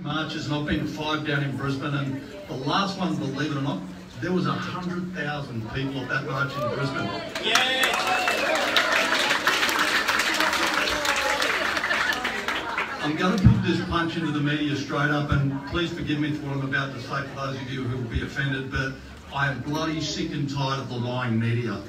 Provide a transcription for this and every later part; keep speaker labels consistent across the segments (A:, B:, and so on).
A: marches, and I've been to 5 down in Brisbane, and the last one, believe it or not, there was 100,000 people at that march in Brisbane.
B: Yes!
A: I'm going to put this punch into the media straight up, and please forgive me for what I'm about to say for those of you who will be offended, but I am bloody sick and tired of the lying media.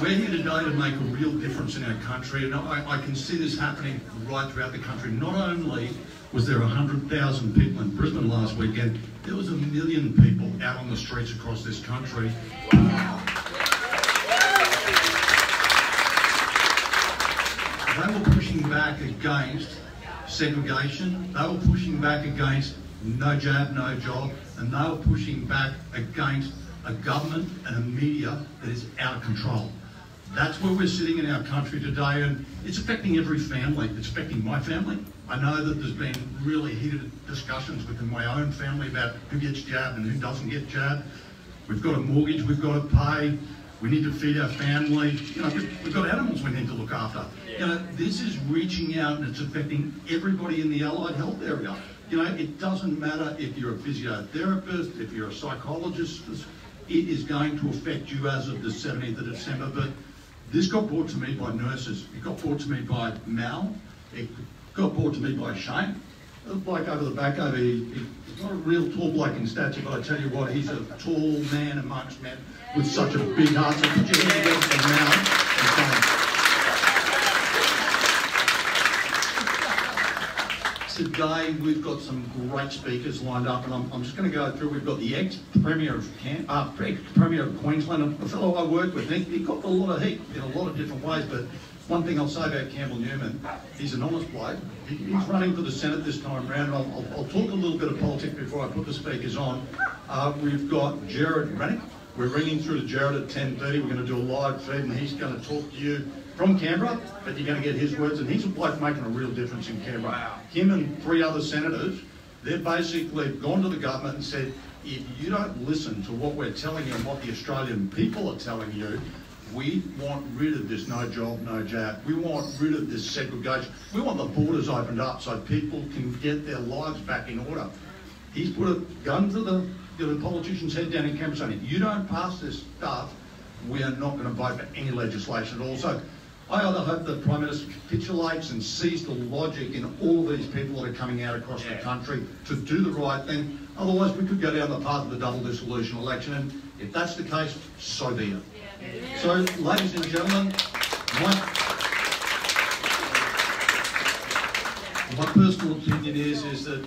A: We're here today to make a real difference in our country, and I can see this happening right throughout the country. Not only was there 100,000 people in Brisbane last weekend, there was 1 million people out on the streets across this country. They were pushing back against segregation, they were pushing back against no jab, no job, and they were pushing back against a government and a media that is out of control. That's where we're sitting in our country today, and it's affecting every family. It's affecting my family. I know that there's been really heated discussions within my own family about who gets jabbed and who doesn't get jabbed. We've got a mortgage we've got to pay. We need to feed our family. You know, we've got animals we need to look after. You know, this is reaching out and it's affecting everybody in the allied health area. You know, it doesn't matter if you're a physiotherapist, if you're a psychologist, it is going to affect you as of the 17th of December. But this got brought to me by nurses. It got brought to me by Mal. It got brought to me by Shane. The bloke over the back over here, he's not a real tall bloke in stature, but I tell you what, he's a tall man amongst men with such a big heart. So put your hand against the mouth. Today we've got some great speakers lined up, and I'm just going to go through. We've got the ex-Premier of Queensland, a fellow I work with. He got a lot of heat in a lot of different ways, but one thing I'll say about Campbell Newman, he's an honest bloke. He's running for the Senate this time round. I'll talk a little bit of politics before I put the speakers on. We've got Jared Rennick. We're ringing through to Jared at 10:30. We're going to do a live feed, and he's going to talk to you from Canberra, but you're going to get his words, and he's a bloke making a real difference in Canberra. Wow. Him and 3 other senators, they've basically gone to the government and said, if you don't listen to what we're telling you and what the Australian people are telling you, we want rid of this no job, no jab. We want rid of this segregation. We want the borders opened up so people can get their lives back in order. He's put a gun to the politician's head down in Canberra saying, if you don't pass this stuff, we are not going to vote for any legislation at all. So I either hope the Prime Minister capitulates and sees the logic in all of these people that are coming out across the country to do the right thing. Otherwise, we could go down the path of a double dissolution election, and if that's the case, so be it. So, ladies and gentlemen, my personal opinion is that,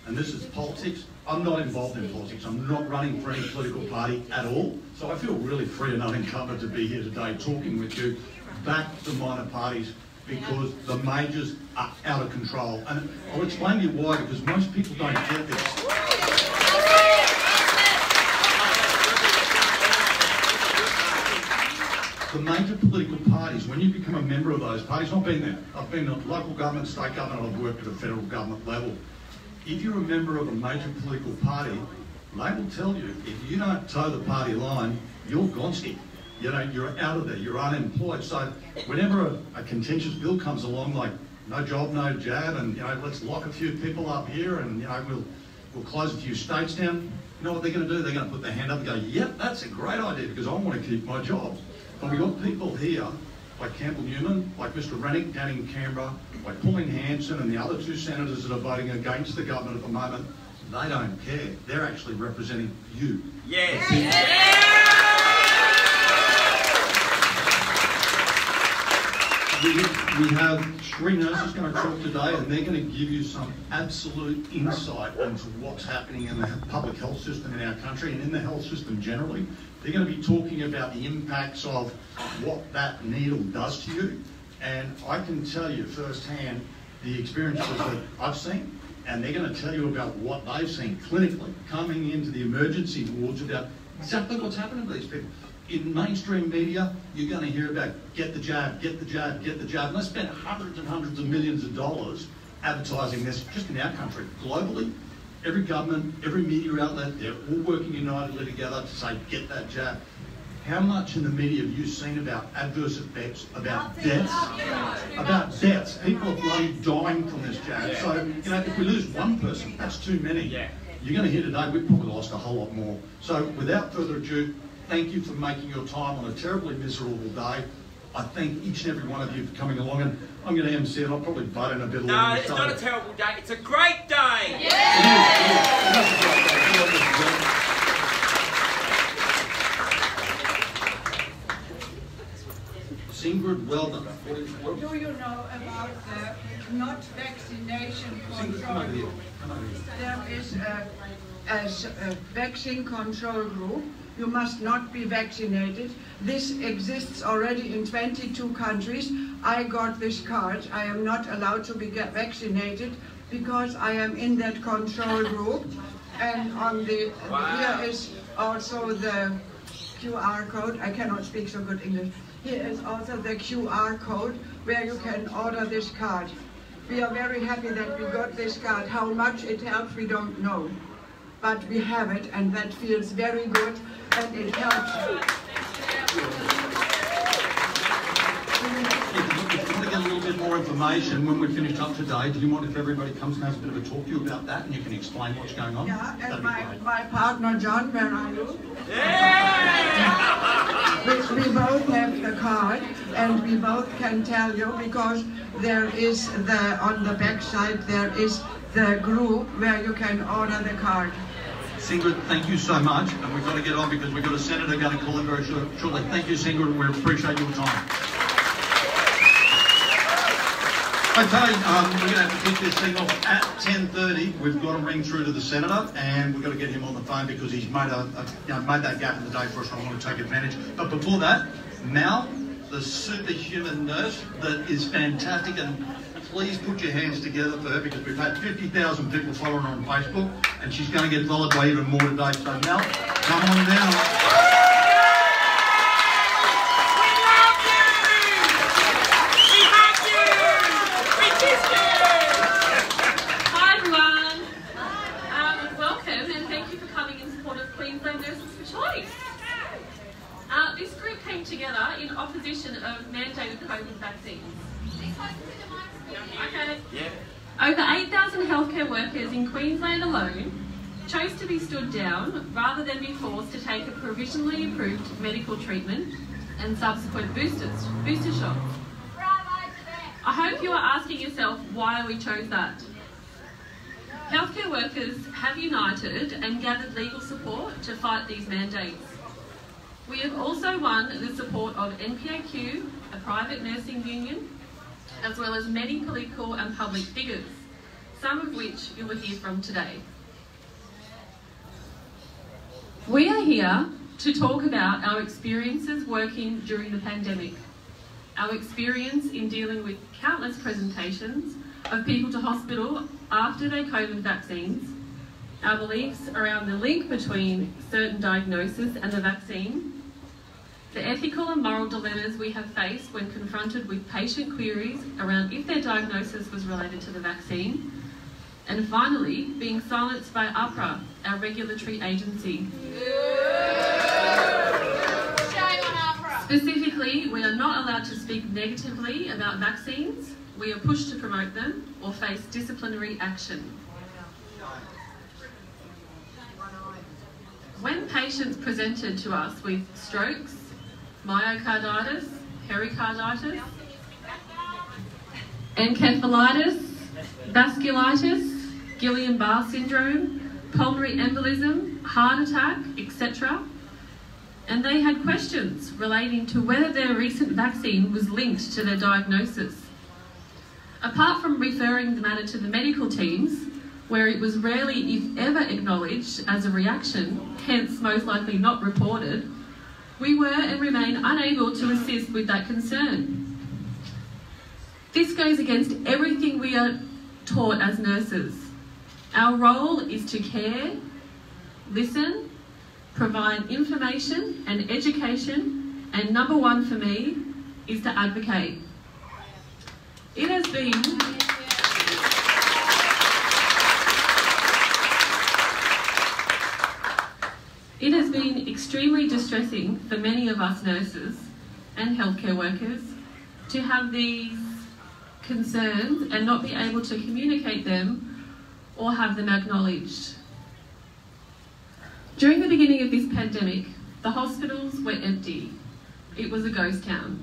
A: and this is politics, I'm not involved in politics. I'm not running for any political party at all. So I feel really free and unencumbered to be here today talking with you. Back the minor parties, because the majors are out of control. And I'll explain to you why, because most people don't get this. The major political parties, when you become a member of those parties, I've been there. I've been at local government, state government, I've worked at a federal government level. If you're a member of a major political party, they will tell you, if you don't toe the party line, you're gonski. You know, you're out of there, you're unemployed. So whenever a contentious bill comes along, like no job, no jab, and, you know, let's lock a few people up here and, you know, we'll close a few states down, you know what they're going to do? They're going to put their hand up and go, yep, that's a great idea because I want to keep my job. But we've got people here, like Campbell Newman, like Mr Rennick down in Canberra, like Pauline Hanson and the other 2 senators that are voting against the government at the moment. They don't care. They're actually representing you.
B: Yes.
A: We have 3 nurses going to talk today, and they're going to give you some absolute insight into what's happening in the public health system in our country and in the health system generally. They're going to be talking about the impacts of what that needle does to you. And I can tell you firsthand the experiences that I've seen, and they're going to tell you about what they've seen clinically coming into the emergency wards about exactly what's happening to these people. In mainstream media, you're going to hear about get the jab, get the jab, get the jab. And they spent hundreds and hundreds of millions of dollars advertising this just in our country. Globally, every government, every media outlet, they're all working unitedly together to say get that jab. How much in the media have you seen about adverse effects, about deaths? About deaths. People are bloody dying from this jab.
B: Yeah.
A: So, you know, if we lose one person, that's too many.
B: Yeah.
A: You're going to hear today, we've probably lost a whole lot more. So, without further ado, thank you for making your time on a terribly miserable day. I thank each and every one of you for coming along, and I'm going to MC it. I'll probably butt in a bit.
B: No, it's not a terrible day. It's a great day.
A: Yeah. It is a great day. Ingrid, well done.
C: Do you know about the not vaccination control group? There is a vaccine control group. You must not be vaccinated. This exists already in 22 countries. I got this card. I am not allowed to be vaccinated because I am in that control group. And on the here is also the QR code. I cannot speak so good English. Here is also the QR code where you can order this card. We are very happy that we got this card. How much it helps, we don't know. But we have it, and that feels very good, and it helps.
A: If you want to get a little bit more information when we're finished up today, do you want if everybody comes and has a bit of a talk to you about that, and you can explain what's going on?
C: Yeah, and my partner John, where are you? We both have the card, and we both can tell you because there is on the back side there is the group where you can order the card.
A: Singrid, thank you so much, and we've got to get on because we've got a senator going to call in very shortly. Thank you, Singrid, and we appreciate your time. Okay, we're going to have to kick this thing off at 10:30. We've got to ring through to the senator, and we've got to get him on the phone because he's made made that gap in the day for us, and I want to take advantage. But before that, Mal, the superhuman nurse that is fantastic, and please put your hands together for her because we've had 50,000 people following her on Facebook, and she's going to get followed by even more today. So Mal, come on down.
D: Hi everyone, welcome and thank you for coming in support of Queensland Nurses for Choice. This group came together in opposition of mandated COVID vaccines. Okay. Yeah. Over 8,000 healthcare workers in Queensland alone chose to be stood down rather than be forced to take a provisionally approved medical treatment and subsequent booster shots. I hope you are asking yourself why we chose that. Healthcare workers have united and gathered legal support to fight these mandates. We have also won the support of NPAQ, a private nursing union, as well as many political and public figures, some of which you will hear from today. We are here to talk about our experiences working during the pandemic, our experience in dealing with countless presentations of people to hospital after their COVID vaccines, our beliefs around the link between certain diagnosis and the vaccine, the ethical and moral dilemmas we have faced when confronted with patient queries around if their diagnosis was related to the vaccine, and finally, being silenced by APRA, our regulatory agency. Specifically, we are not allowed to speak negatively about vaccines, we are pushed to promote them, or face disciplinary action. When patients presented to us with strokes, myocarditis, pericarditis, encephalitis, vasculitis, Guillain-Barré syndrome, pulmonary embolism, heart attack, etc., and they had questions relating to whether their recent vaccine was linked to their diagnosis. Apart from referring the matter to the medical teams, where it was rarely, if ever, acknowledged as a reaction, hence most likely not reported, we were and remain unable to assist with that concern. This goes against everything we are taught as nurses. Our role is to care, listen, provide information and education, and number one for me is to advocate. It has been It has been extremely distressing for many of us nurses and healthcare workers to have these concerns and not be able to communicate them or have them acknowledged. During the beginning of this pandemic, the hospitals were empty. It was a ghost town.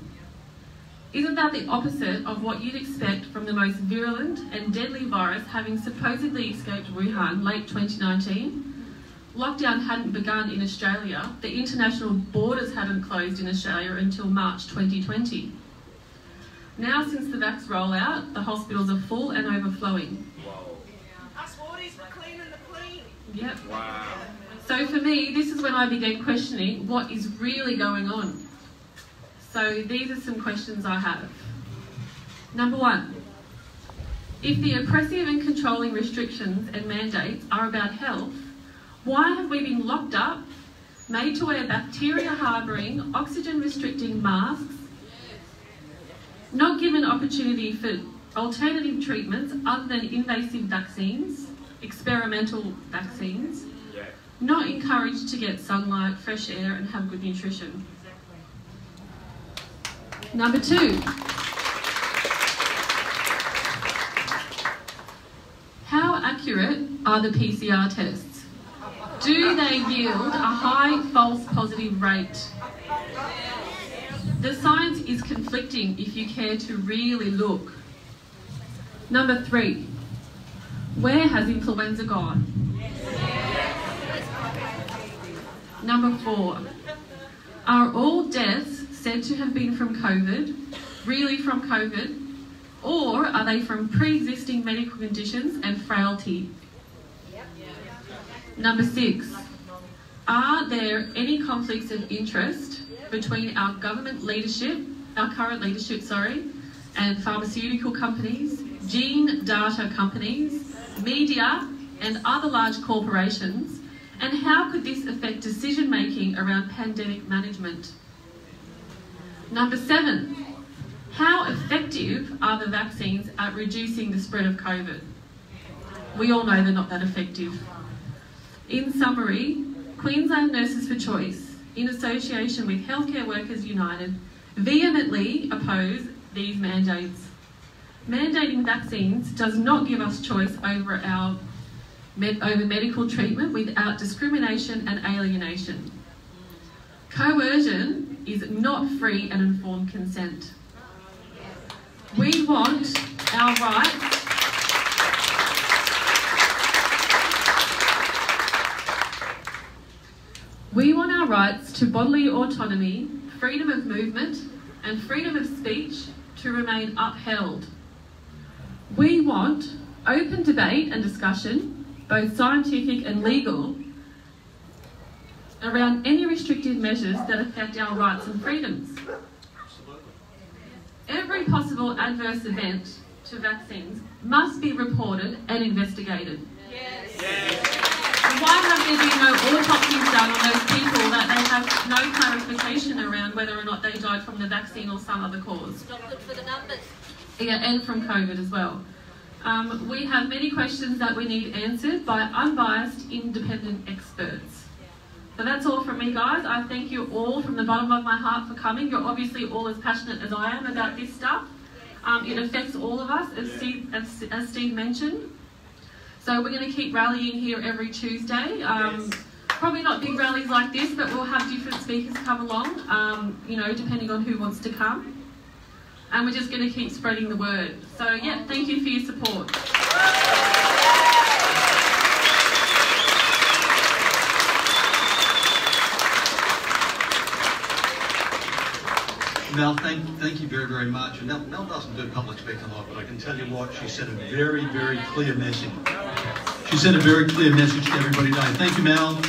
D: Isn't that the opposite of what you'd expect from the most virulent and deadly virus having supposedly escaped Wuhan late 2019? Lockdown hadn't begun in Australia. The international borders hadn't closed in Australia until March 2020. Now, since the vax rollout, the hospitals are full and overflowing.
B: Us wardies were cleaning the clean.
D: Yep.
B: Wow.
D: So for me, this is when I began questioning what is really going on. So these are some questions I have. Number one, if the oppressive and controlling restrictions and mandates are about health, why have we been locked up, made to wear bacteria-harbouring, oxygen-restricting masks, not given opportunity for alternative treatments other than invasive vaccines, experimental vaccines, not encouraged to get sunlight, fresh air and have good nutrition? Number two, how accurate are the PCR tests? Do they yield a high false positive rate? The science is conflicting if you care to really look. Number three, where has influenza gone? Number four, are all deaths said to have been from COVID, really from COVID, or are they from pre-existing medical conditions and frailty? Number six, are there any conflicts of interest between our government leadership, our current leadership, and pharmaceutical companies, gene data companies, media and other large corporations, and how could this affect decision making around pandemic management? Number seven, how effective are the vaccines at reducing the spread of COVID? We all know they're not that effective. In summary, Queensland Nurses for Choice, in association with Healthcare Workers United, vehemently oppose these mandates. Mandating vaccines does not give us choice over medical treatment without discrimination and alienation. Coercion is not free and informed consent. We want our rights to bodily autonomy, freedom of movement and freedom of speech to remain upheld. We want open debate and discussion, both scientific and legal, around any restrictive measures that affect our rights and freedoms. Every possible adverse event to vaccines must be reported and investigated.
B: Yes.
D: Why have there been no autopsies done on those people that they have no clarification around whether or not they died from the vaccine or some other cause?
E: Not good for the numbers.
D: Yeah, and from COVID as well. We have many questions that we need answered by unbiased, independent experts. So that's all from me, guys. I thank you all from the bottom of my heart for coming. You're obviously all as passionate as I am about this stuff. It affects all of us, as Steve mentioned. So we're going to keep rallying here every Tuesday. Probably not big rallies like this, but we'll have different speakers come along, depending on who wants to come. And we're just going to keep spreading the word. So, yeah, thank you for your support.
A: Mel, thank you very, very much. And Mel doesn't do public speaking a lot, but I can tell you what, she sent a very, very clear message. She sent a very clear message to everybody today. Thank you, Mel.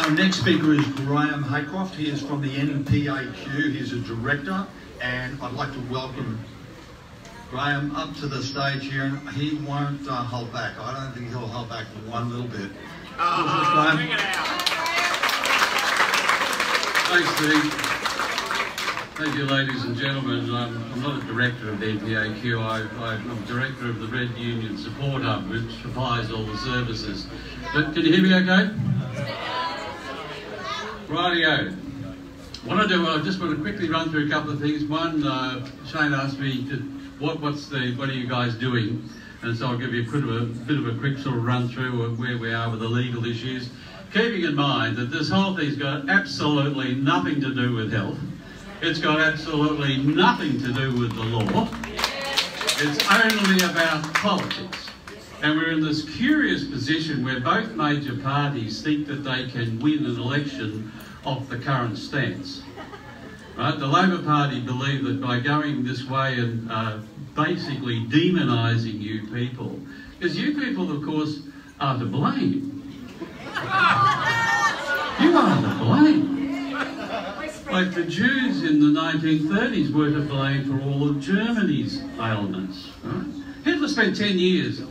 A: Our next speaker is Graham Haycroft. He is from the NPAQ. He's a director, and I'd like to welcome Graham up to the stage here. And he won't hold back. I don't think he'll hold back for one little bit.
B: Bring it out.
A: Thanks, Steve.
E: Thank you, ladies and gentlemen. I'm not a director of the NPAQ. I'm director of the Red Union Support Hub, which supplies all the services. But can you hear me okay? Rightio. What I do, I just want to quickly run through a couple of things. One, Shane asked me, what are you guys doing? And so I'll give you a bit of a quick sort of run through of where we are with the legal issues. Keeping in mind that this whole thing's got absolutely nothing to do with health. It's got absolutely nothing to do with the law. It's only about politics. And we're in this curious position where both major parties think that they can win an election off the current stance. Right? The Labor Party believe that by going this way and basically demonising you people, because you people, of course, are to blame. You are to blame. Like the Jews in the 1930s were to blame for all of Germany's ailments. Right? Hitler spent 10 years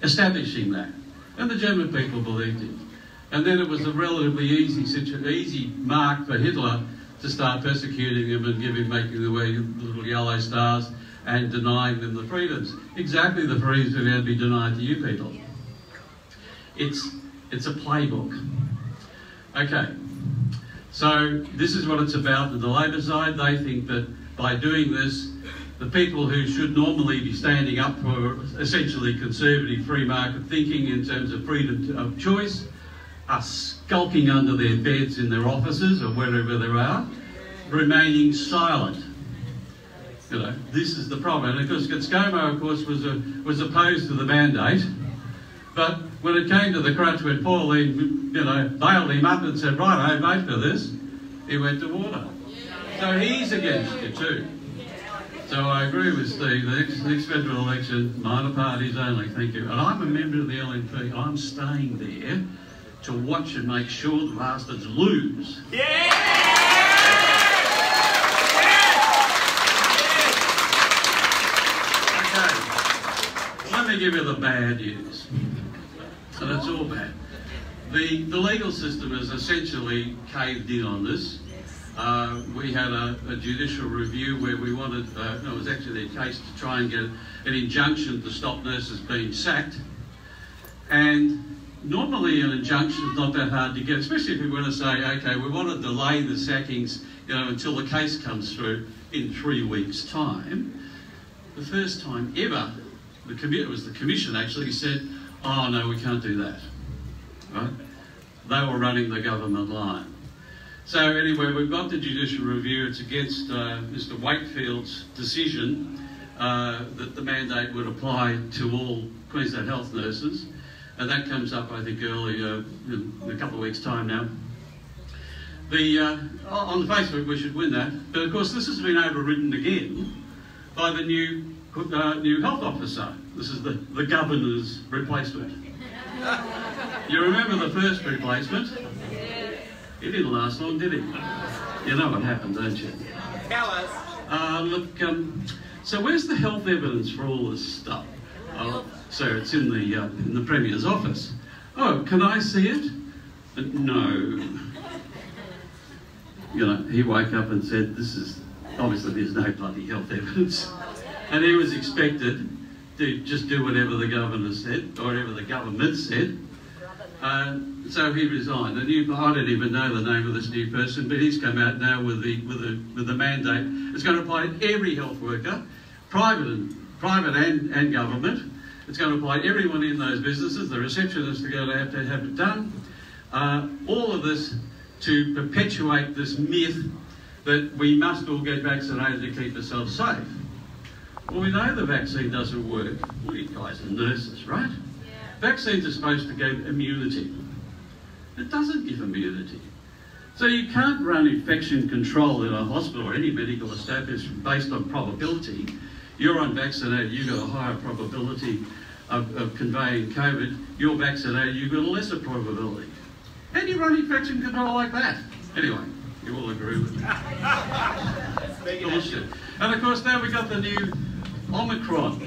E: establishing that, and the German people believed it. And then it was a relatively easy mark for Hitler to start persecuting them and making the way little yellow stars and denying them the freedoms. Exactly the freedoms that are going to be denied to you people. It's a playbook. Okay. So this is what it's about. On the Labor side, they think that by doing this, the people who should normally be standing up for essentially conservative free market thinking in terms of freedom of choice are skulking under their beds in their offices or wherever they are, remaining silent. You know, this is the problem. And of course, ScoMo, of course, was opposed to the mandate, but when it came to the crunch, when Pauline, bailed him up and said, right, I vote for this, he went to water. So he's against it too. So I agree with Steve, the next federal election, minor parties only, thank you. And I'm a member of the LNP. I'm staying there to watch and make sure the bastards lose.
B: Yeah!
E: Okay, let me give you the bad news. And it's all bad. The legal system has essentially caved in on this. We had a judicial review where we wanted, it was actually a case to try and get an injunction to stop nurses being sacked. And normally an injunction is not that hard to get, especially if we want to say, okay, we want to delay the sackings until the case comes through in 3 weeks' time. The first time ever, it was the Commission actually said, oh no, we can't do that. Right? They were running the government line. So anyway, we've got the judicial review. It's against Mr. Wakefield's decision that the mandate would apply to all Queensland health nurses. And that comes up, I think, early in a couple of weeks' time now. On the face of it, we should win that. But of course, this has been overridden again by the new health officer. This is the governor's replacement. You remember the first replacement? He didn't last long, did he? You know what happened, don't you?
B: Tell us.
E: So where's the health evidence for all this stuff? So it's in the Premier's office. Oh, can I see it? No. He woke up and said, obviously there's no bloody health evidence. And he was expected to just do whatever the governor said, or whatever the government said. So he resigned. I don't even know the name of this new person, but he's come out now with the mandate. It's going to apply to every health worker, private and government. It's going to apply to everyone in those businesses. The receptionists are going to have it done. All of this to perpetuate this myth that we must all get vaccinated to keep ourselves safe. Well, we know the vaccine doesn't work. Well, you guys are nurses, right? Yeah. Vaccines are supposed to give immunity. It doesn't give immunity. So you can't run infection control in a hospital or any medical establishment based on probability. You're unvaccinated, you've got a higher probability of conveying COVID. You're vaccinated, you've got a lesser probability. How do you run infection control like that? Anyway, you all agree with me. Bullshit. And of course now we've got the new Omicron.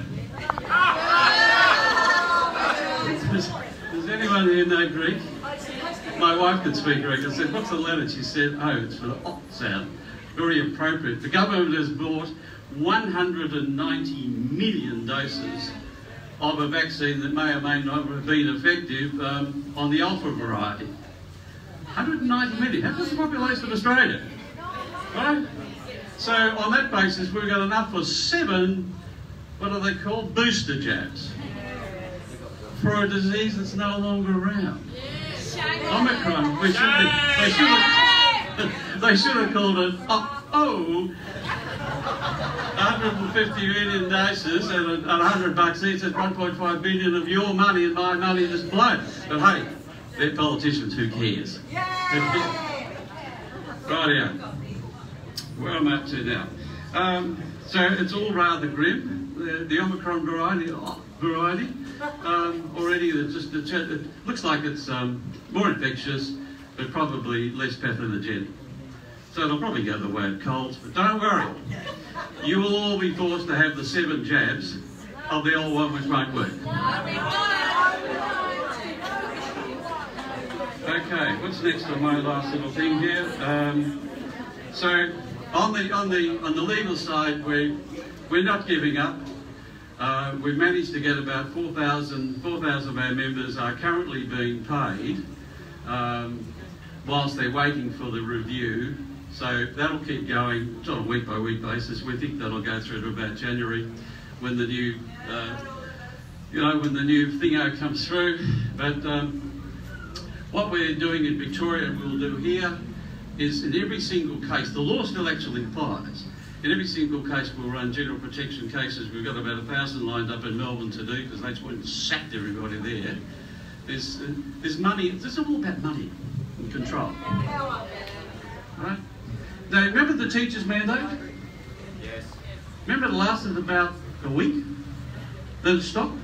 E: Does anyone here know Greek? My wife could speak Greek. I said, what's the letter? She said, oh, it's for the O sound. very appropriate. The government has bought 190 million doses of a vaccine that may or may not have been effective on the alpha variety. 190 million. That's the population of Australia, right? So on that basis, we've got enough for 7, what are they called, booster jabs for a disease that's no longer around. Omicron, they should have called it 150 million doses and $100 each. That's 1.5 billion of your money and my money just blown. But hey, they're politicians, who cares? Rightio. Where am I up to now? So it's all rather grim. The Omicron variety already it looks like it's more infectious, but probably less pathogenic. So it'll probably go the way of colds, but don't worry. You will all be forced to have the 7 jabs of the old one which won't work. Okay, what's next on my last little thing here? So on the legal side, we're not giving up. We've managed to get about 4,000 of our members are currently being paid whilst they're waiting for the review. So that'll keep going. It's on a week-by-week basis. We think that'll go through to about January when the new, when the new thingo comes through. But what we're doing in Victoria and we'll do here is in every single case, the law still actually applies. In every single case, we'll run general protection cases. We've got about 1,000 lined up in Melbourne to do because they just went and sacked everybody there. There's money. It's all about money and control. Right? Now, remember the teachers' mandate?
B: Yes.
E: Remember it lasted about a week? Then it stopped?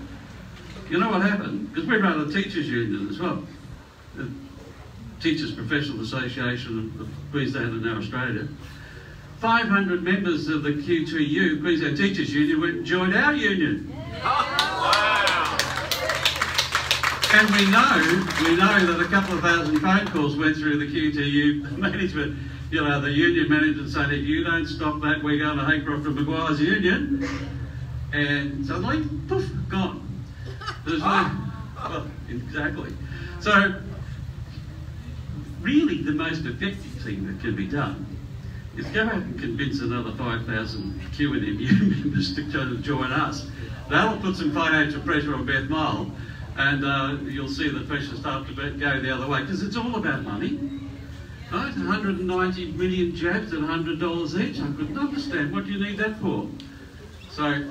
E: You know what happened? Because we run a teachers' union as well. The Teachers Professional Association of Queensland and now Australia. 500 members of the Q2U, Queensland Teachers Union, went and joined our union.
B: Wow.
E: And we know that a couple of thousand phone calls went through the Q2U management, the union management saying, if you don't stop that, we're going to Haycroft and Maguire's union. And suddenly, poof, gone. There's no, well, exactly. So, really the most effective thing that can be done is go out and convince another 5,000 QNMU members to join us. That'll put some financial pressure on Beth Mile, and you'll see the pressure start to go the other way, because it's all about money. Right? 190 million jabs at $100 each. I couldn't understand. What do you need that for? So,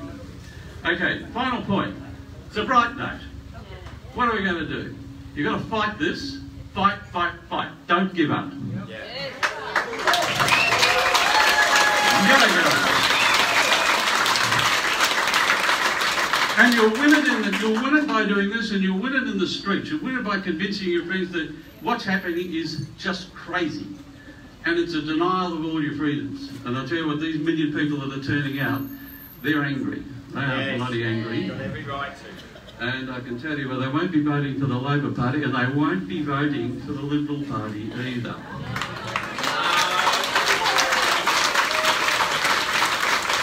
E: okay, final point. It's a bright note. What are we going to do? You've got to fight this. Fight, fight, fight. Don't give up.
B: Yeah.
E: You gotta go. And you'll win it by doing this, and you'll win it in the streets. You'll win it by convincing your friends that what's happening is just crazy. And it's a denial of all your freedoms. And I'll tell you what, these million people that are turning out, they're angry. They are bloody angry.
B: You've got every right to.
E: And I can tell you, well, they won't be voting for the Labor Party, and they won't be voting for the Liberal Party either.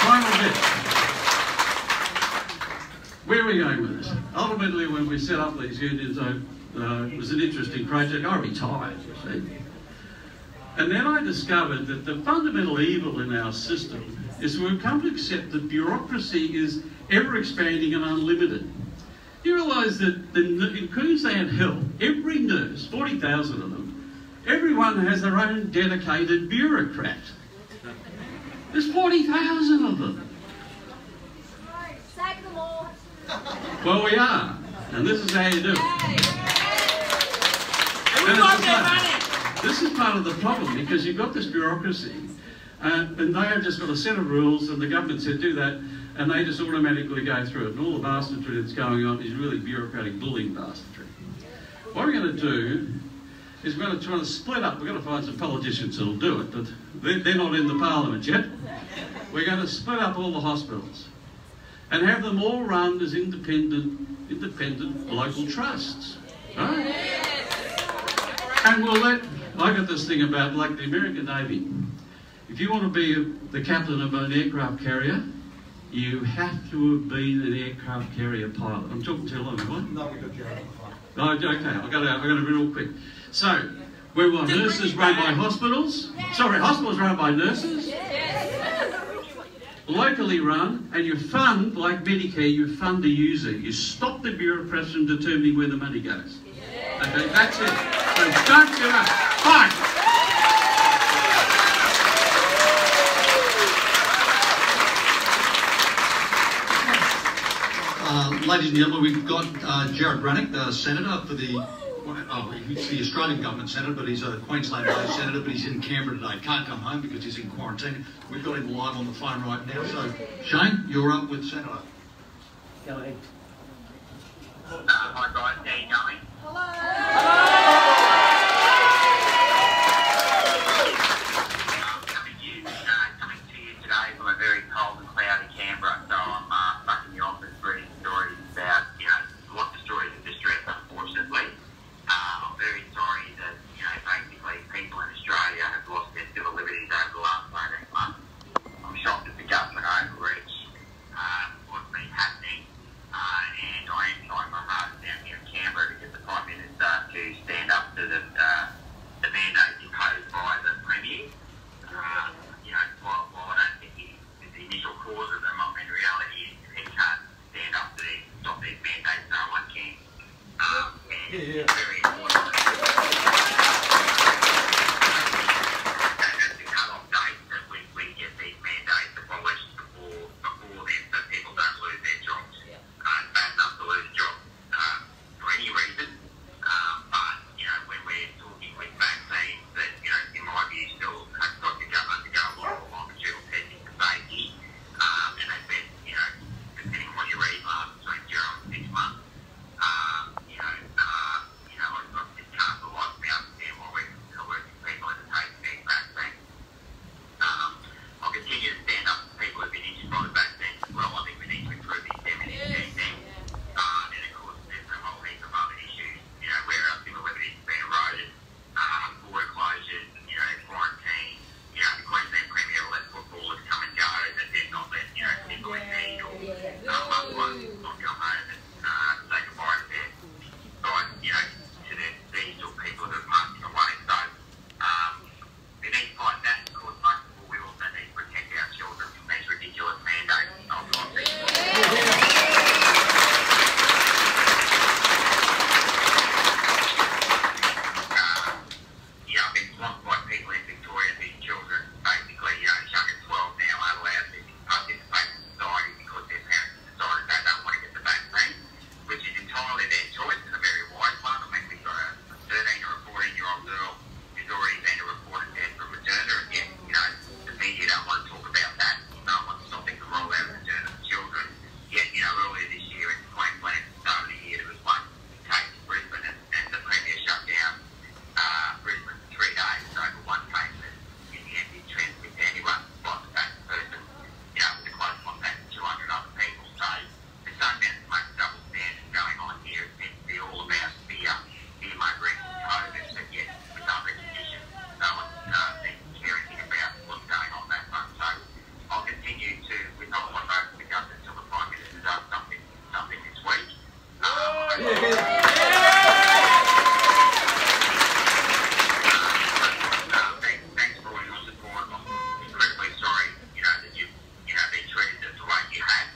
E: Final bit. Where are we going with this? Ultimately, when we set up these unions, it was an interesting project. I retired, you see. And then I discovered that the fundamental evil in our system is we've come to accept that bureaucracy is ever expanding and unlimited. You realise that in Queensland Health, every nurse, 40,000 of them, everyone has their own dedicated bureaucrat. There's 40,000 of them.
F: Sack them all.
E: Well, we are. And this is how you do it. This is part of the problem, because you've got this bureaucracy, and they have just got a set of rules, and the government said do that, and they just automatically go through it. And all the bastardry that's going on is really bureaucratic bullying bastardry. What we're going to do is we're going to try to split up. We're going to find some politicians that'll do it, but they're not in the parliament yet. We're going to split up all the hospitals and have them all run as independent local trusts. Right? And we'll let, I got this thing about, like the American Navy. If you want to be the captain of an aircraft carrier, you have to have been an aircraft carrier pilot. I'm talking too long, am I?
A: No, we got Jared on the phone.
E: Oh, okay, I've got to be real quick. So, we want nurses run by hospitals. Sorry, hospitals run by nurses. Locally run, and you fund, like Medicare, you fund the user. You stop the bureaucrats from determining where the money goes. Okay, that's it. So don't give up. Fight!
A: Ladies and gentlemen, we've got Jared Brannick, the Senator for the, he's the Australian Government Senator, but he's a Queensland-based Senator, but he's in Canberra today. Can't come home because he's in quarantine. We've got him live on the phone right now. So, Shane, you're up with Senator.
F: Going.
B: Hi guys, how you going? Coming to you today from a very cold and cloudy Canberra, so I'm stuck in the office reading stories about, lots of stories of distress, unfortunately. I'm very sorry that, basically people in Australia have lost their civil liberties over the last 18 months. I'm shocked at the government overreach, what's been happening, and I am trying my hardest down here in Canberra to get the Prime Minister to stand up to the mandate imposed by the Premier. While I don't think he is the initial cause of them, in reality, he can't stand up to these, stop these mandates, no one can. It's very important. That's the cut-off date that we get these mandates abolished before then, so people don't lose their jobs. It's bad enough to lose jobs for any reason, but when we're talking with vaccines that in my view still have got the government to go along with longitudinal testing for safety, and they said depending on what you read, between 0 and 6 months. I just can't for life me understand why we're working people into taking these vaccines. I'll continue to stand up for people who've been injured by the vaccines as well. I think we need to improve the indemnity testing. And of course, there's a whole heap of other issues, where our civil liberties have been eroded, border closures, quarantine, the Queensland Premier will let footballers come and go, that they're not let, people in need or loved ones not come home and say goodbye to their to these or people who have passed away. So we need to fight that. Of course, most of all, we also need to protect our children from these ridiculous mandates. I've been swamped by people in Victoria, these children, basically, as young as 12 now, aren't allowed to participate in society because their parents have decided they don't want to get the vaccine, which is entirely their choice and a very wise one. I mean, we've got a 13 or a 14-year-old girl who's already been a reported death from Buddina, and yet, the media don't want to talk about that. No one wants to stop it to roll out of Buddina to children. Yet, earlier this year in Queensland, at the start of the year, there was one case in Brisbane, and the Premier shut down Brisbane for 3 days over one case, and in the end, it transmitted to anyone by the same person, with a close contact with 200 other people. So there's no sense of much double standard going on here. It seems to be all about fear-mongering COVID, but yet with other conditions, no one seems to care anything about what's going on that front. So I'll continue to withhold my vote for the government until the Prime Minister does something this week. Thanks for all your support. I'm incredibly sorry, that you've, been treated the way you have.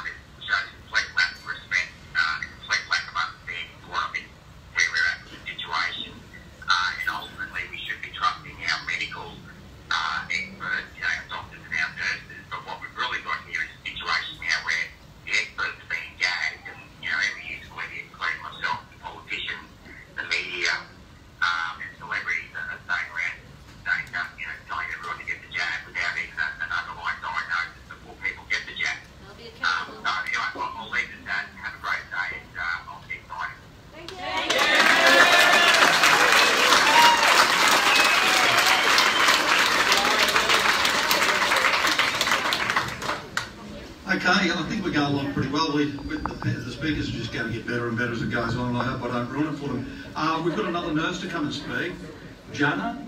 B: It shows complete lack of respect, complete lack of understanding for where we're at with the situation. And ultimately, we should be trusting our medical experts, our doctors and our nurses. But what we've really got here is a situation now where the experts are being gagged, and every useful idiot, including myself, the politicians, the media, and celebrities are saying around, telling everyone to get the jab without even an underlying diagnosis before people get the jab. So anyway, I'll leave it at that. Have a great day, and I'll keep fighting.
A: Okay, I think we're going along pretty well. The speakers are just going to get better and better as it goes on, and I hope I don't ruin it for them. We've got another nurse to come and speak. Jana?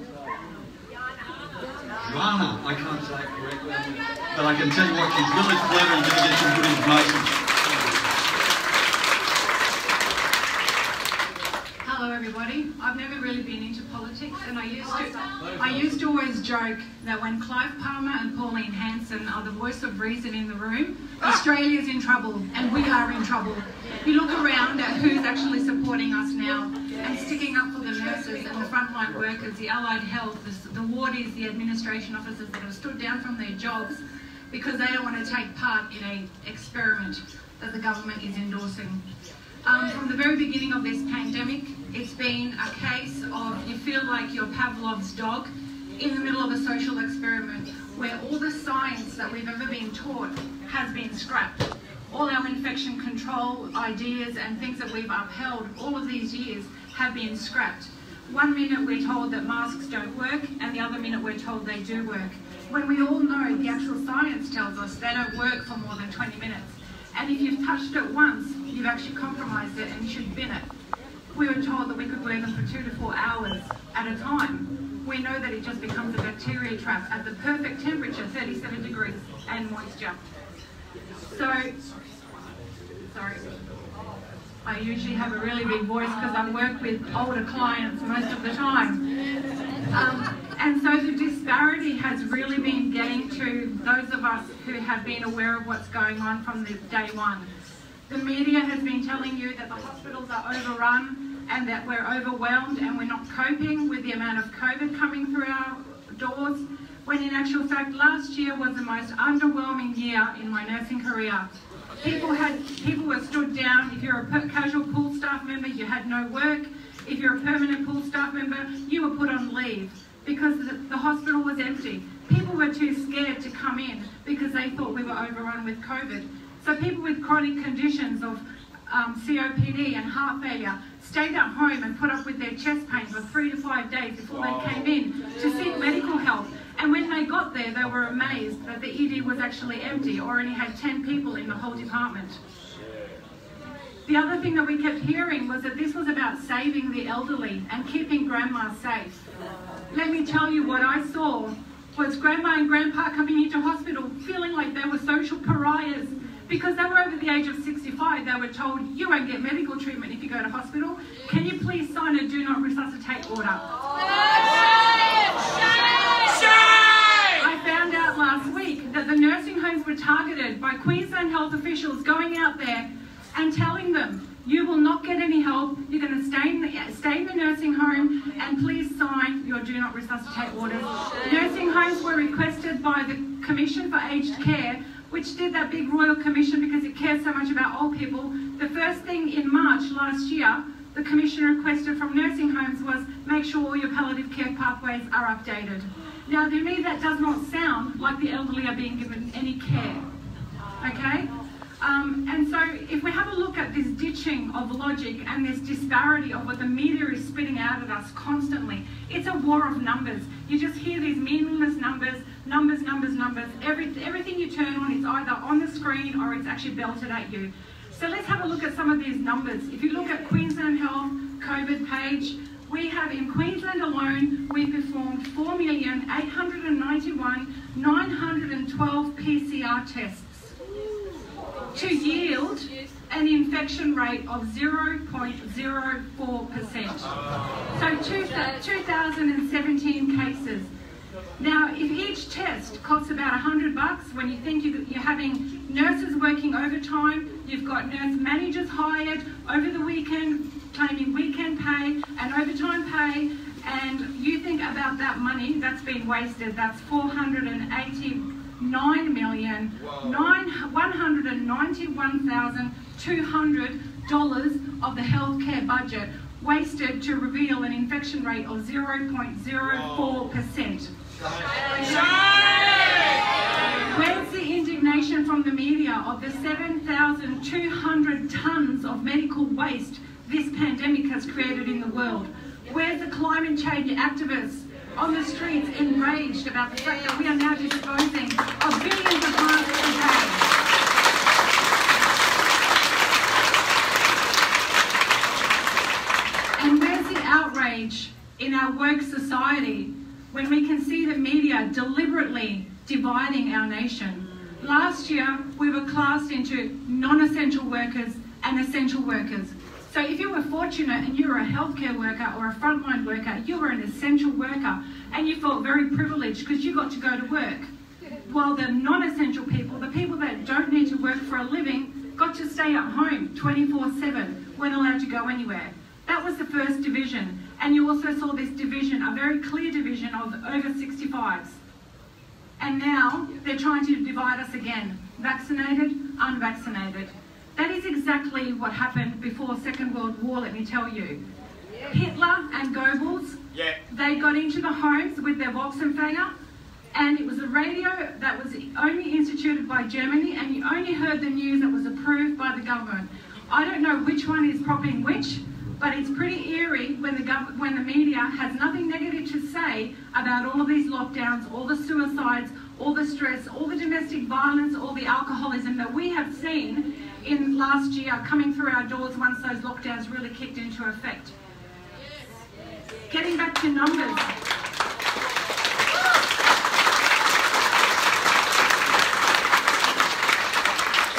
A: Rana, I can't say it correctly, but I can tell you what, she's really clever and going to get some good information.
F: Hello everybody. I've never really been into politics, and I used to always joke that when Clive Palmer and Pauline Hanson are the voice of reason in the room, Australia's in trouble and we are in trouble. You look around at who's actually supporting us now and sticking up for the nurses and the frontline workers, the allied health, the wardies, the administration officers that have stood down from their jobs because they don't want to take part in an experiment that the government is endorsing. From the very beginning of this pandemic, it's been a case of you feel like you're Pavlov's dog in the middle of a social experiment where all the science that we've ever been taught has been scrapped. All our infection control ideas and things that we've upheld all of these years have been scrapped. One minute we're told that masks don't work, and the other minute we're told they do work. When we all know the actual science tells us they don't work for more than 20 minutes. And if you've touched it once, you've actually compromised it and you should bin it. We were told that we could wear them for 2 to 4 hours at a time. We know that it just becomes a bacteria trap at the perfect temperature, 37 degrees, and moisture. So, sorry, I usually have a really big voice because I work with older clients most of the time. And so the disparity has really been getting to those of us who have been aware of what's going on from the day one. The media has been telling you that the hospitals are overrun and that we're overwhelmed and we're not coping with the amount of COVID coming through our doors, when in actual fact last year was the most underwhelming year in my nursing career. People were stood down. If you're a casual pool staff member, you had no work. If you're a permanent pool staff member, you were put on leave because the hospital was empty. People were too scared to come in because they thought we were overrun with COVID. So people with chronic conditions of COPD and heart failure stayed at home and put up with their chest pain for 3 to 5 days before they came in to seek medical help. And when they got there, they were amazed that the ED was actually empty or only had 10 people in the whole department. The other thing that we kept hearing was that this was about saving the elderly and keeping grandma safe. Let me tell you, what I saw was grandma and grandpa coming into hospital feeling like they were social pariahs because they were over the age of 65. They were told, you won't get medical treatment if you go to hospital. Can you please sign a do not resuscitate order? I found out last week that the nursing homes were targeted by Queensland health officials going out there and telling them, you will not get any help, you're going to stay in the nursing home and please sign your do not resuscitate orders. Nursing homes were requested by the Commission for Aged Care, which did that big royal commission because it cares so much about old people. The first thing in March last year, the Commission requested from nursing homes was make sure all your palliative care pathways are updated. Now, to me, that does not sound like the elderly are being given any care, okay? And so if we have a look at this ditching of logic and this disparity of what the media is spitting out at us constantly, it's a war of numbers. You just hear these meaningless numbers, numbers. Everything you turn on, it's either on the screen or it's actually belted at you. So let's have a look at some of these numbers. If you look at Queensland Health COVID page, we have in Queensland alone, we performed 4,891,912 PCR tests to yield an infection rate of 0.04%. So 2,017 cases. Now, if each test costs about $100, when you think you're having nurses working overtime, you've got nurse managers hired over the weekend, claiming weekend pay and overtime pay, and you think about that money that's been wasted, that's $489,191,200 of the healthcare budget wasted to reveal an infection rate of 0.04%. Where's the indignation from the media of the 7,200 tonnes of medical waste this pandemic has created in the world? Where's the climate change activists on the streets enraged about the fact that we are now disposing of billions of masks a day? And where's the outrage in our woke society when we can see the media deliberately dividing our nation. Last year, we were classed into non-essential workers and essential workers. So if you were fortunate and you were a healthcare worker or a frontline worker, you were an essential worker and you felt very privileged because you got to go to work. While the non-essential people, the people that don't need to work for a living, got to stay at home 24/7, weren't allowed to go anywhere. That was the first division. And you also saw this division, a very clear division of over 65s. And now they're trying to divide us again, vaccinated, unvaccinated. That is exactly what happened before Second World War, let me tell you. Hitler and Goebbels, they got into the homes with their Volksempfänger, and it was a radio that was only instituted by Germany, and you only heard the news that was approved by the government. I don't know which one is propping which, but it's pretty eerie when the media has nothing negative to say about all of these lockdowns, all the suicides, all the stress, all the domestic violence, all the alcoholism that we have seen in last year coming through our doors once those lockdowns really kicked into effect. Getting back to numbers.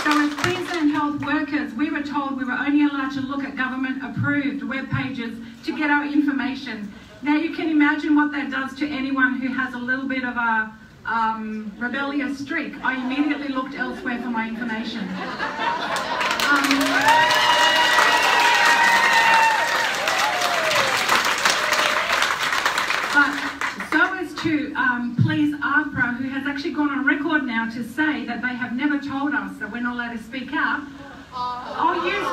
F: So as Queensland health workers, we were told we were only allowed to look at government-approved web pages to get our information. Now you can imagine what that does to anyone who has a little bit of a rebellious streak. I immediately looked elsewhere for my information. But so as to please APRA, who has actually gone on record now to say that they have never told us that we're not allowed to speak out, I'll use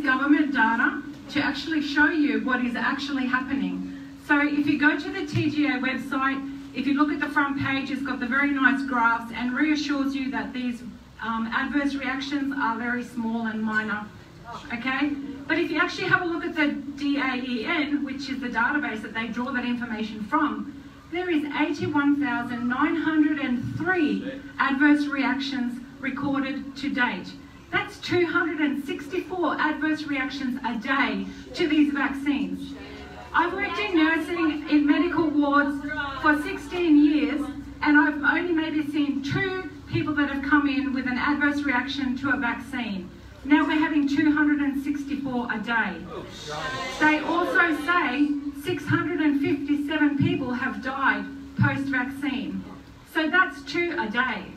F: government data to actually show you what is actually happening. So if you go to the TGA website, if you look at the front page, it's got the very nice graphs and reassures you that these adverse reactions are very small and minor, okay? But if you actually have a look at the DAEN, which is the database that they draw that information from, there is 81,903 adverse reactions recorded to date. That's 264 adverse reactions a day to these vaccines. I've worked in nursing in medical wards for 16 years, and I've only maybe seen 2 people that have come in with an adverse reaction to a vaccine. Now we're having 264 a day. They also say 657 people have died post-vaccine. So that's 2 a day.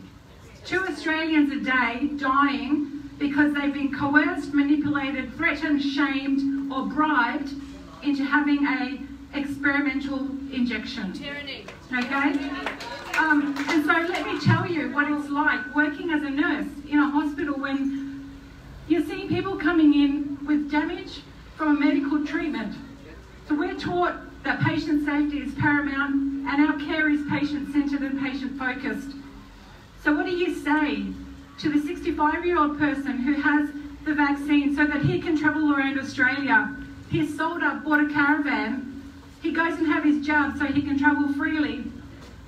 F: 2 Australians a day dying because they've been coerced, manipulated, threatened, shamed, or bribed into having a experimental injection. Tyranny. Okay? And so let me tell you what it's like working as a nurse in a hospital when you're seeing people coming in with damage from a medical treatment. So we're taught that patient safety is paramount and our care is patient-centred and patient-focused. So what do you say to the 65-year-old person who has the vaccine so that he can travel around Australia? He's sold up, bought a caravan, he goes and have his jab so he can travel freely,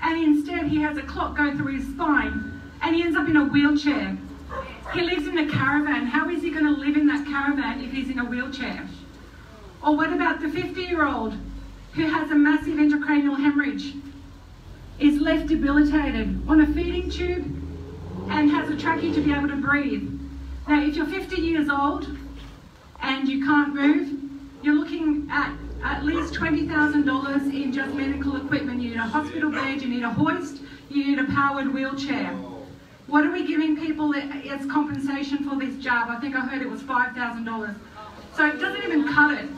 F: and instead he has a clot go through his spine and he ends up in a wheelchair. He lives in a caravan. How is he going to live in that caravan if he's in a wheelchair? Or what about the 50-year-old who has a massive intracranial hemorrhage, is left debilitated on a feeding tube and has a trachea to be able to breathe? Now if you're 50 years old and you can't move, you're looking at least $20,000 in just medical equipment. You need a hospital bed, you need a hoist, you need a powered wheelchair. What are we giving people as compensation for this jab? I think I heard it was $5,000. So it doesn't even cut it.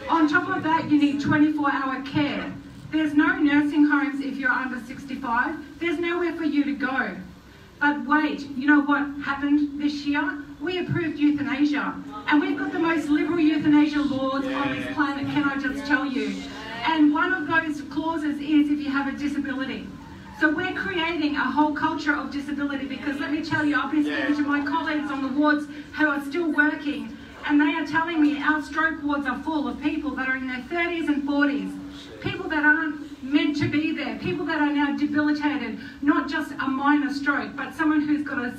F: On top of that, you need 24-hour care. There's no nursing homes if you're under 65. There's nowhere for you to go. But wait, you know what happened this year? We approved euthanasia. And we've got the most liberal euthanasia laws on this planet, can I just tell you? And one of those clauses is if you have a disability. So we're creating a whole culture of disability because let me tell you, I've been speaking to my colleagues on the wards who are still working, and they are telling me our stroke wards are full of people that are in their 30s and 40s, people that aren't meant to be there, people that are now debilitated, not just a minor stroke, but someone who's got a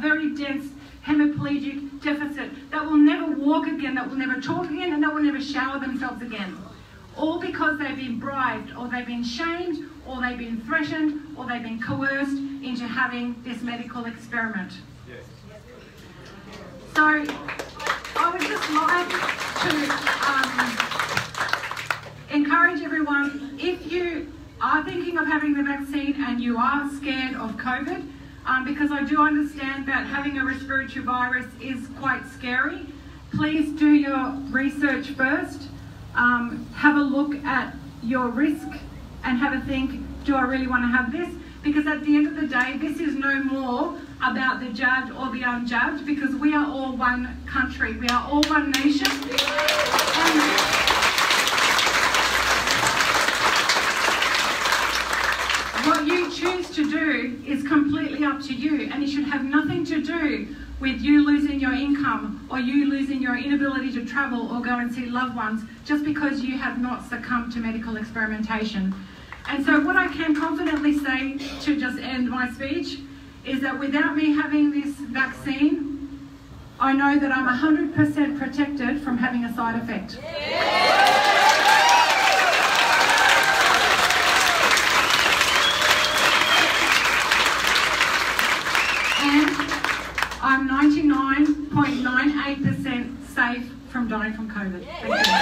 F: very dense hemiplegic deficit, that will never walk again, that will never talk again, and that will never shower themselves again. all because they've been bribed, or they've been shamed, or they've been threatened, or they've been coerced into having this medical experiment. Yes. So I would just like to encourage everyone, if you are thinking of having the vaccine and you are scared of COVID, because I do understand that having a respiratory virus is quite scary, please do your research first. Have a look at your risk and have a think, do I really want to have this? Because at the end of the day, this is no more about the jabbed or the unjabbed, because we are all one country, we are all one nation. And what you choose to do is completely up to you, and it should have nothing to do with you losing your income or you losing your inability to travel or go and see loved ones just because you have not succumbed to medical experimentation. And so what I can confidently say to just end my speech is that without me having this vaccine, I know that I'm 100% protected from having a side effect. And I'm 99.98% safe from dying from COVID. Thank you.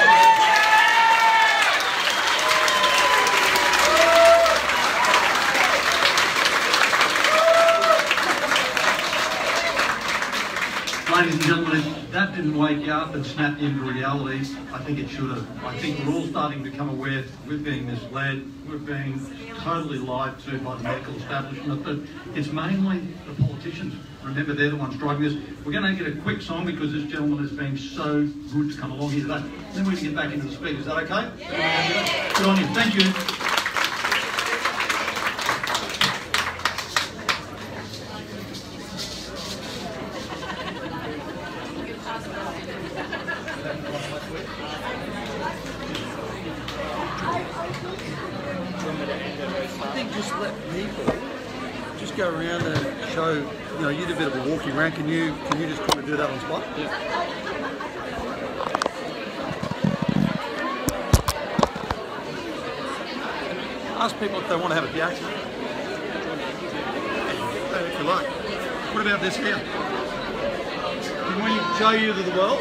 A: Ladies and gentlemen, if that didn't wake you up and snap you into reality, I think it should have. I think we're all starting to become aware we're being misled, we're being totally lied to by the medical establishment, but it's mainly the politicians. Remember, they're the ones driving this. We're going to get a quick song because this gentleman has been so good to come along here today. Then we're going to get back into the speakers. Is that okay? Yeah. Good on you. Thank you.
G: I think just let people just go around and show, you know, you did a bit of a walking around. Can you just kind of do that on spot? Yeah. Ask people if they want to have a reaction. If you like. What about this here? Can we show you to the world?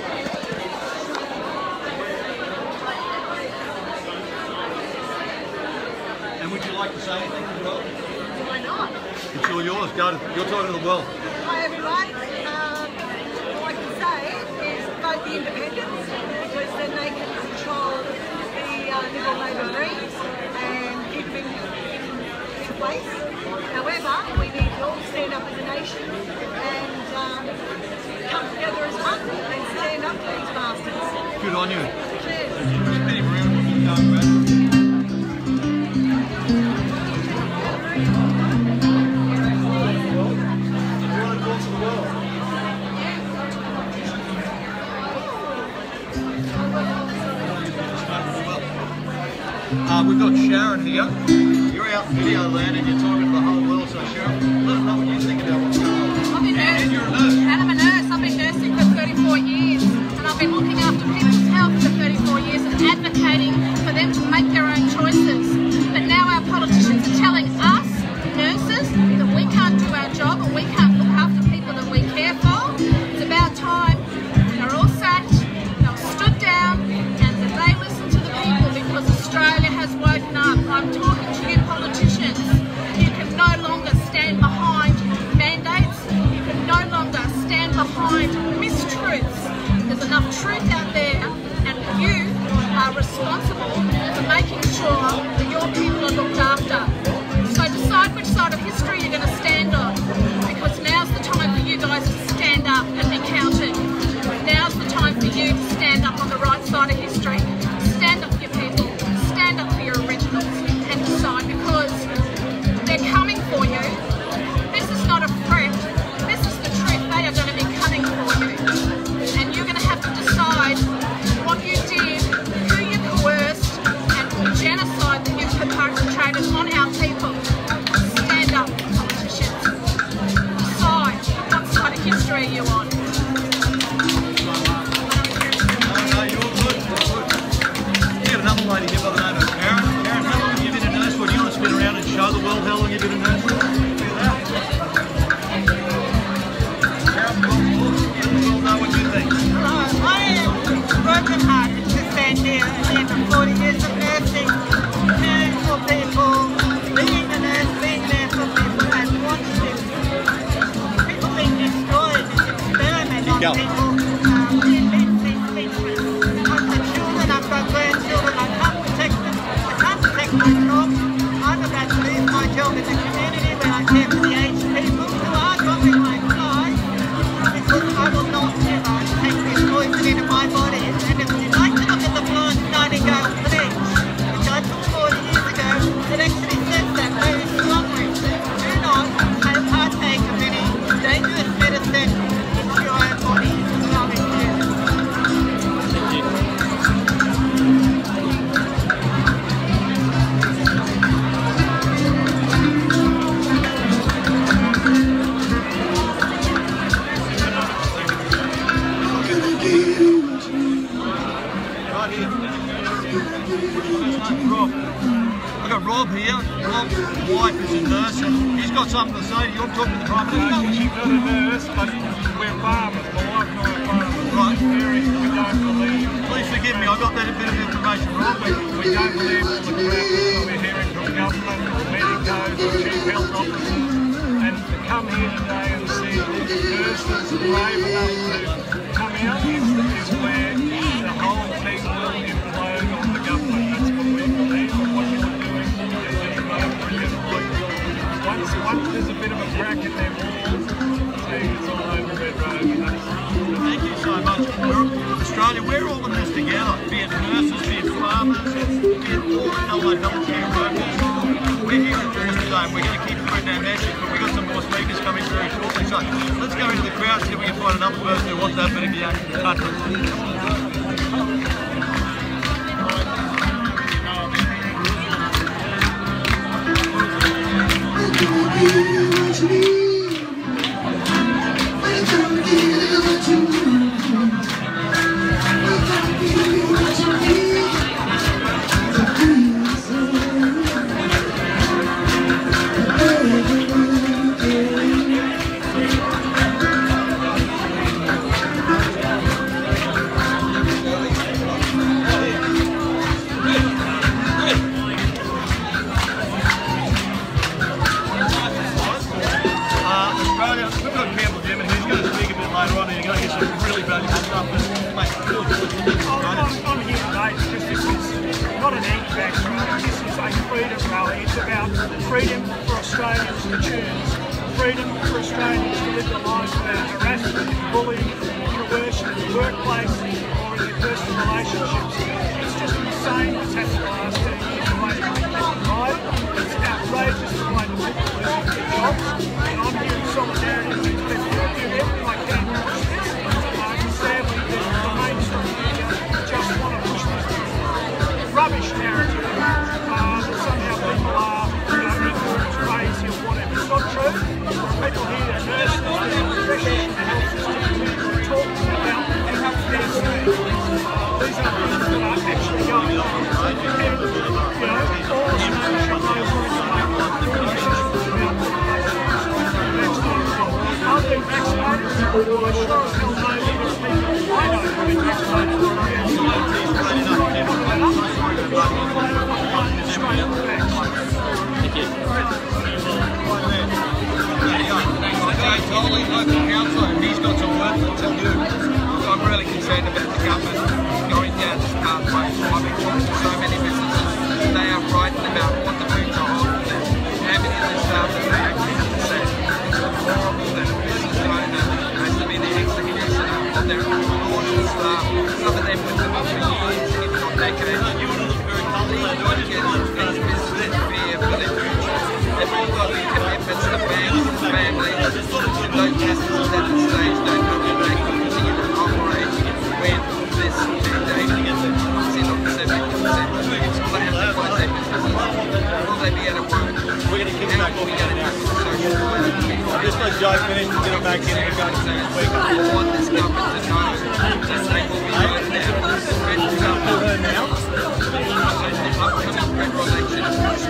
A: And would you like to say anything as well?
H: Why not?
G: It's all yours. Go to, you're talking to the world.
H: Hi everyone. All I can say is vote the independents, because then they can control the Liberal Labor Greens and keep them in place. However, we need to all stand up as a nation and come together as one and stand up to these bastards.
G: Good on you.
H: Cheers.
G: Spin him around when you're going back. We've got Sharon here. You're out in video land and you're talking to the whole world, so Sharon, let us know what you think about what's going on.
I: I've been nursing,
G: you're a nurse.
I: and I'm a nurse. I've been nursing for 34 years, and I've been looking after people's health for 34 years and advocating for them to make their own choices. But now our politicians are telling us, nurses, that we can't do our job and we can't look after people that we care for. It's about time they're all sacked, they're stood down, and that they listen to the people, because Australia has woken up. I'm talking to you politicians. You can no longer stand behind mandates. You can no longer stand behind mistruths. There's enough truth out there, and you are responsible for making sure that your people are looked after. So decide which side of history you're going to stand on, because now's the time for you guys to stand up and be counted. Now's the time for you to stand up on the right side of history. Stand up for your people. Stand up for your originals and decide, because they're coming for you. This is not a threat. This is the truth. They are going to be coming for you. And you're going to have to decide what you did, who you coerced, and genocide
J: coming from. I'm about to leave my job in the community where I care for the aged people who are dropping like flies, because I will not ever take this poison into my body. And if you'd like to look at the Florence Nightingale Pledge, which I took 40 years ago, it actually says that very strongly. Do not partake of any dangerous medicine into your own body.
G: I've got Rob here. Rob's wife is a nurse and he's got something to say to you. I'm talking to the Prime Minister.
K: She's not a nurse, but we're farmers. My wife and I are farmers.
G: Right.
K: We don't believe.
G: Please forgive me, I got that a bit of information wrong.
K: We don't believe all the crap that we're hearing from government or medicos or chief health officers. And to come here today and see nurses brave enough to come out is where the whole thing will implode on the government. That's what we believe and what you're doing. You've got a brilliant point. Once there's a bit of a crack in their walls, it's all over Red Road.
G: Thank you so much. Australia, we're all in this together, be it nurses, be it farmers, be it all allied healthcare workers. We're here in Jersey today and we're going to keep spreading our message, but we've got some more speakers coming through shortly. So let's go into the crowd, see if we can find another person who wants happening in the country.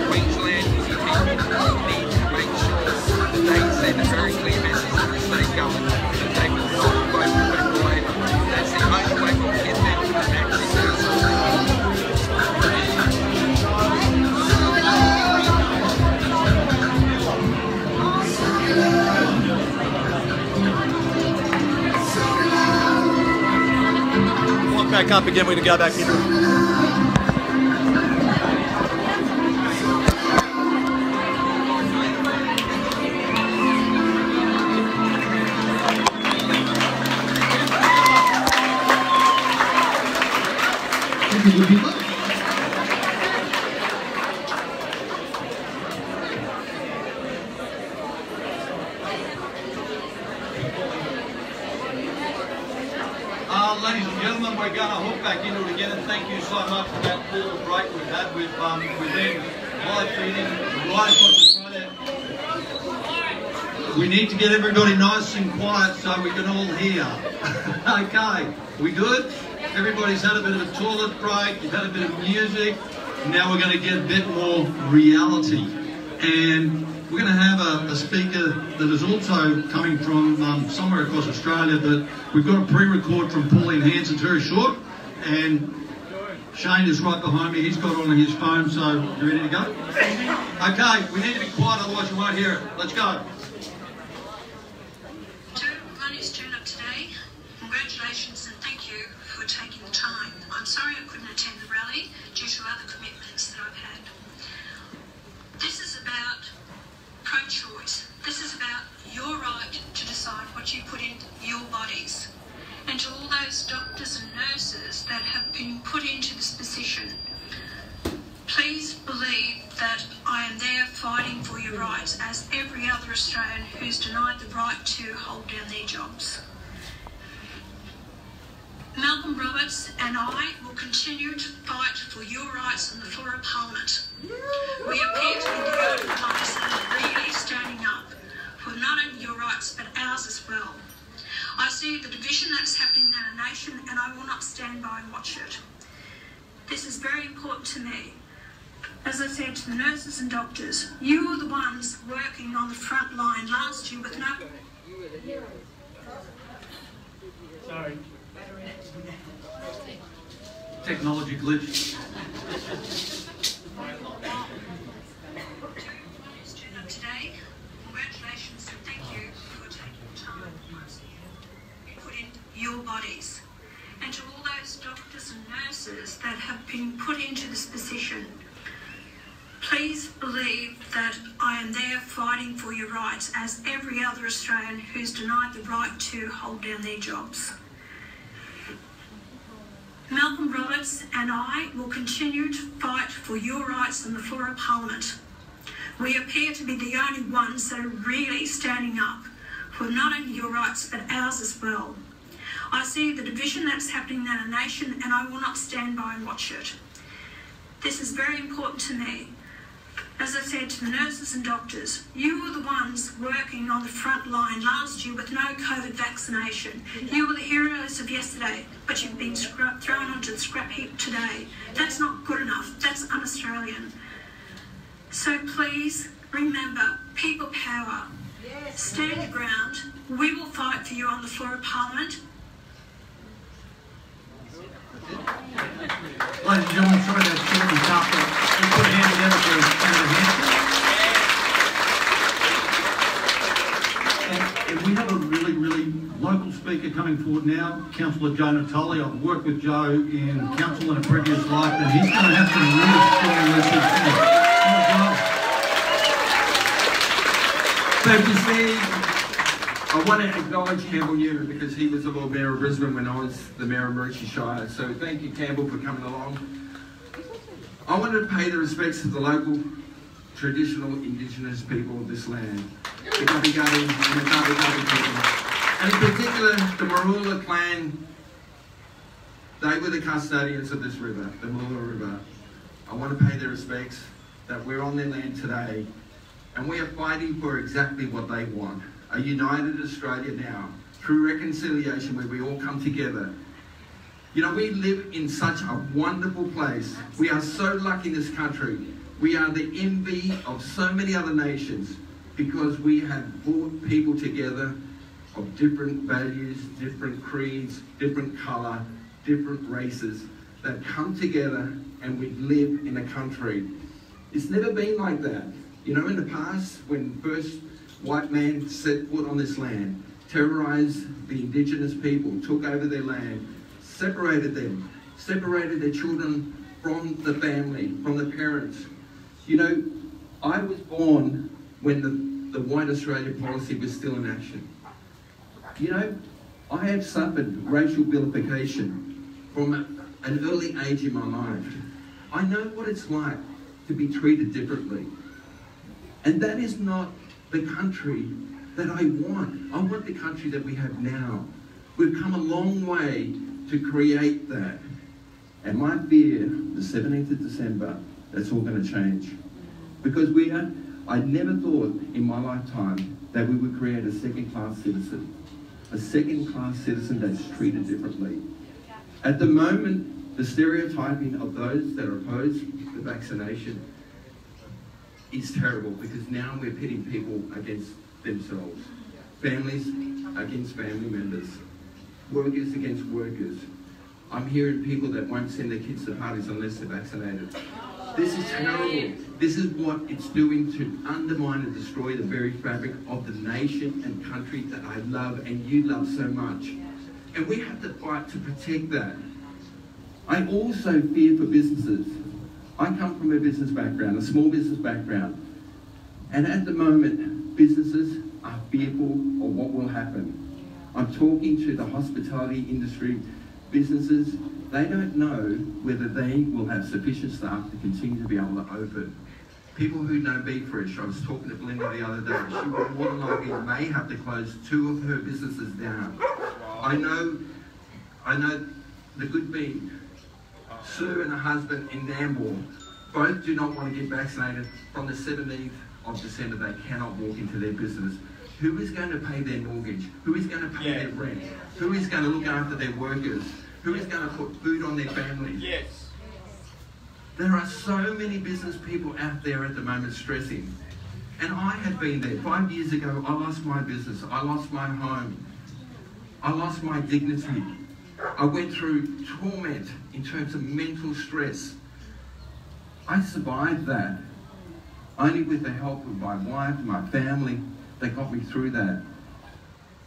L: Queensland need to make sure that they send a very clear message to the state government that they will not vote for federal labour. That's the only way we'll get them to actually do
G: Walk back up again, we're going to go back in. we're going to hook back into it again, and thank you so much for that little break we've had with them live feeding right across Australia. We need to get everybody nice and quiet so we can all hear. Okay, we good? Everybody's had a bit of a toilet break, you've had a bit of music. Now we're going to get a bit more reality. And we're going to have a speaker that is also coming from somewhere across Australia, but we've got a pre-record from Pauline Hanson. It's very short. And Shane is right behind me. He's got it on his phone, so you ready to go? Okay, we need to be quiet, otherwise you won't hear it. Let's go.
M: Today. Congratulations and thank you for taking the time. I'm sorry I couldn't attend the rally due to other commitments that I've had. This is about pro-choice. This is about your right to decide what you put in your bodies. And to all those doctors and nurses that have been put into this position, please believe that I am there fighting for your rights as every other Australian who's denied the right to hold down their jobs. Malcolm Roberts and I will continue to fight for your rights on the floor of Parliament. We appear to be the only ones that are really standing up for not only your rights but ours as well. I see the division that is happening in our nation and I will not stand by and watch it. This is very important to me. As I said to the nurses and doctors, you were the ones working on the front line last year with no...
A: Sorry. Technology glitch.
M: Today, congratulations and thank you for taking the time to put in your bodies. And to all those doctors and nurses that have been put into this position, please believe that I am there fighting for your rights as every other Australian who's denied the right to hold down their jobs. Malcolm Roberts and I will continue to fight for your rights on the floor of Parliament. We appear to be the only ones that are really standing up for not only your rights but ours as well. I see the division that's happening in our nation and I will not stand by and watch it. This is very important to me. As I said to the nurses and doctors, you were the ones working on the front line last year with no COVID vaccination. You were the heroes of yesterday, but you've been thrown onto the scrap heap today. That's not good enough. That's un-Australian. So please remember, people power. Stand your ground. We will fight for you on the floor of Parliament.
A: Ladies and gentlemen, sorry that's short and sharp, but let's put a hand together for Senator Hanson. And we have a really local speaker coming forward now, Councillor Joe Natoli. I've worked with Joe in council in a previous life, and he's going to have some really strong messages.
N: Thank you, Steve. I want to acknowledge Campbell Newman because he was the Lord Mayor of Brisbane when I was the Mayor of Maroochy Shire. So thank you, Campbell, for coming along. I want to pay the respects to the local traditional Indigenous people of this land, the Gubbi-Gubbi and the Gubbi-Gubbi people. And in particular, the Marula clan. They were the custodians of this river, the Marula River. I want to pay their respects that we're on their land today and we are fighting for exactly what they want. A united Australia now, through reconciliation where we all come together. You know, we live in such a wonderful place. We are so lucky in this country. We are the envy of so many other nations because we have brought people together of different values, different creeds, different colour, different races that come together and we live in a country. It's never been like that. You know, in the past, when first white man set foot on this land, terrorised the Indigenous people, took over their land, separated them, separated their children from the family, from the parents. You know, I was born when the White Australia policy was still in action. You know, I have suffered racial vilification from an early age in my life. I know what it's like to be treated differently. And that is not the country that I want. I want the country that we have now. We've come a long way to create that. And my fear, the 17th of December, that's all going to change. Because I never thought in my lifetime that we would create a second-class citizen. A second-class citizen that's treated differently. At the moment, the stereotyping of those that are opposed to vaccination is terrible, because now we're pitting people against themselves. Families against family members. Workers against workers. I'm hearing people that won't send their kids to parties unless they're vaccinated. This is terrible. This is what it's doing to undermine and destroy the very fabric of the nation and country that I love and you love so much. And we have to fight to protect that. I also fear for businesses. I come from a business background, a small business background. And at the moment, businesses are fearful of what will happen. I'm talking to the hospitality industry businesses. They don't know whether they will have sufficient staff to continue to be able to open. People who know Be Fresh, I was talking to Belinda the other day, she will more than likely may have to close 2 of her businesses down. I know the good being, Sue and her husband in Nambour, both do not want to get vaccinated. From the 17th of December, they cannot walk into their business. Who is going to pay their mortgage? Who is going to pay their rent? Who is going to look after their workers? Who is going to put food on their families?
G: Yes.
N: There are so many business people out there at the moment stressing. And I had been there. 5 years ago, I lost my business. I lost my home. I lost my dignity. I went through torment in terms of mental stress. I survived that. Only with the help of my wife, my family, they got me through that.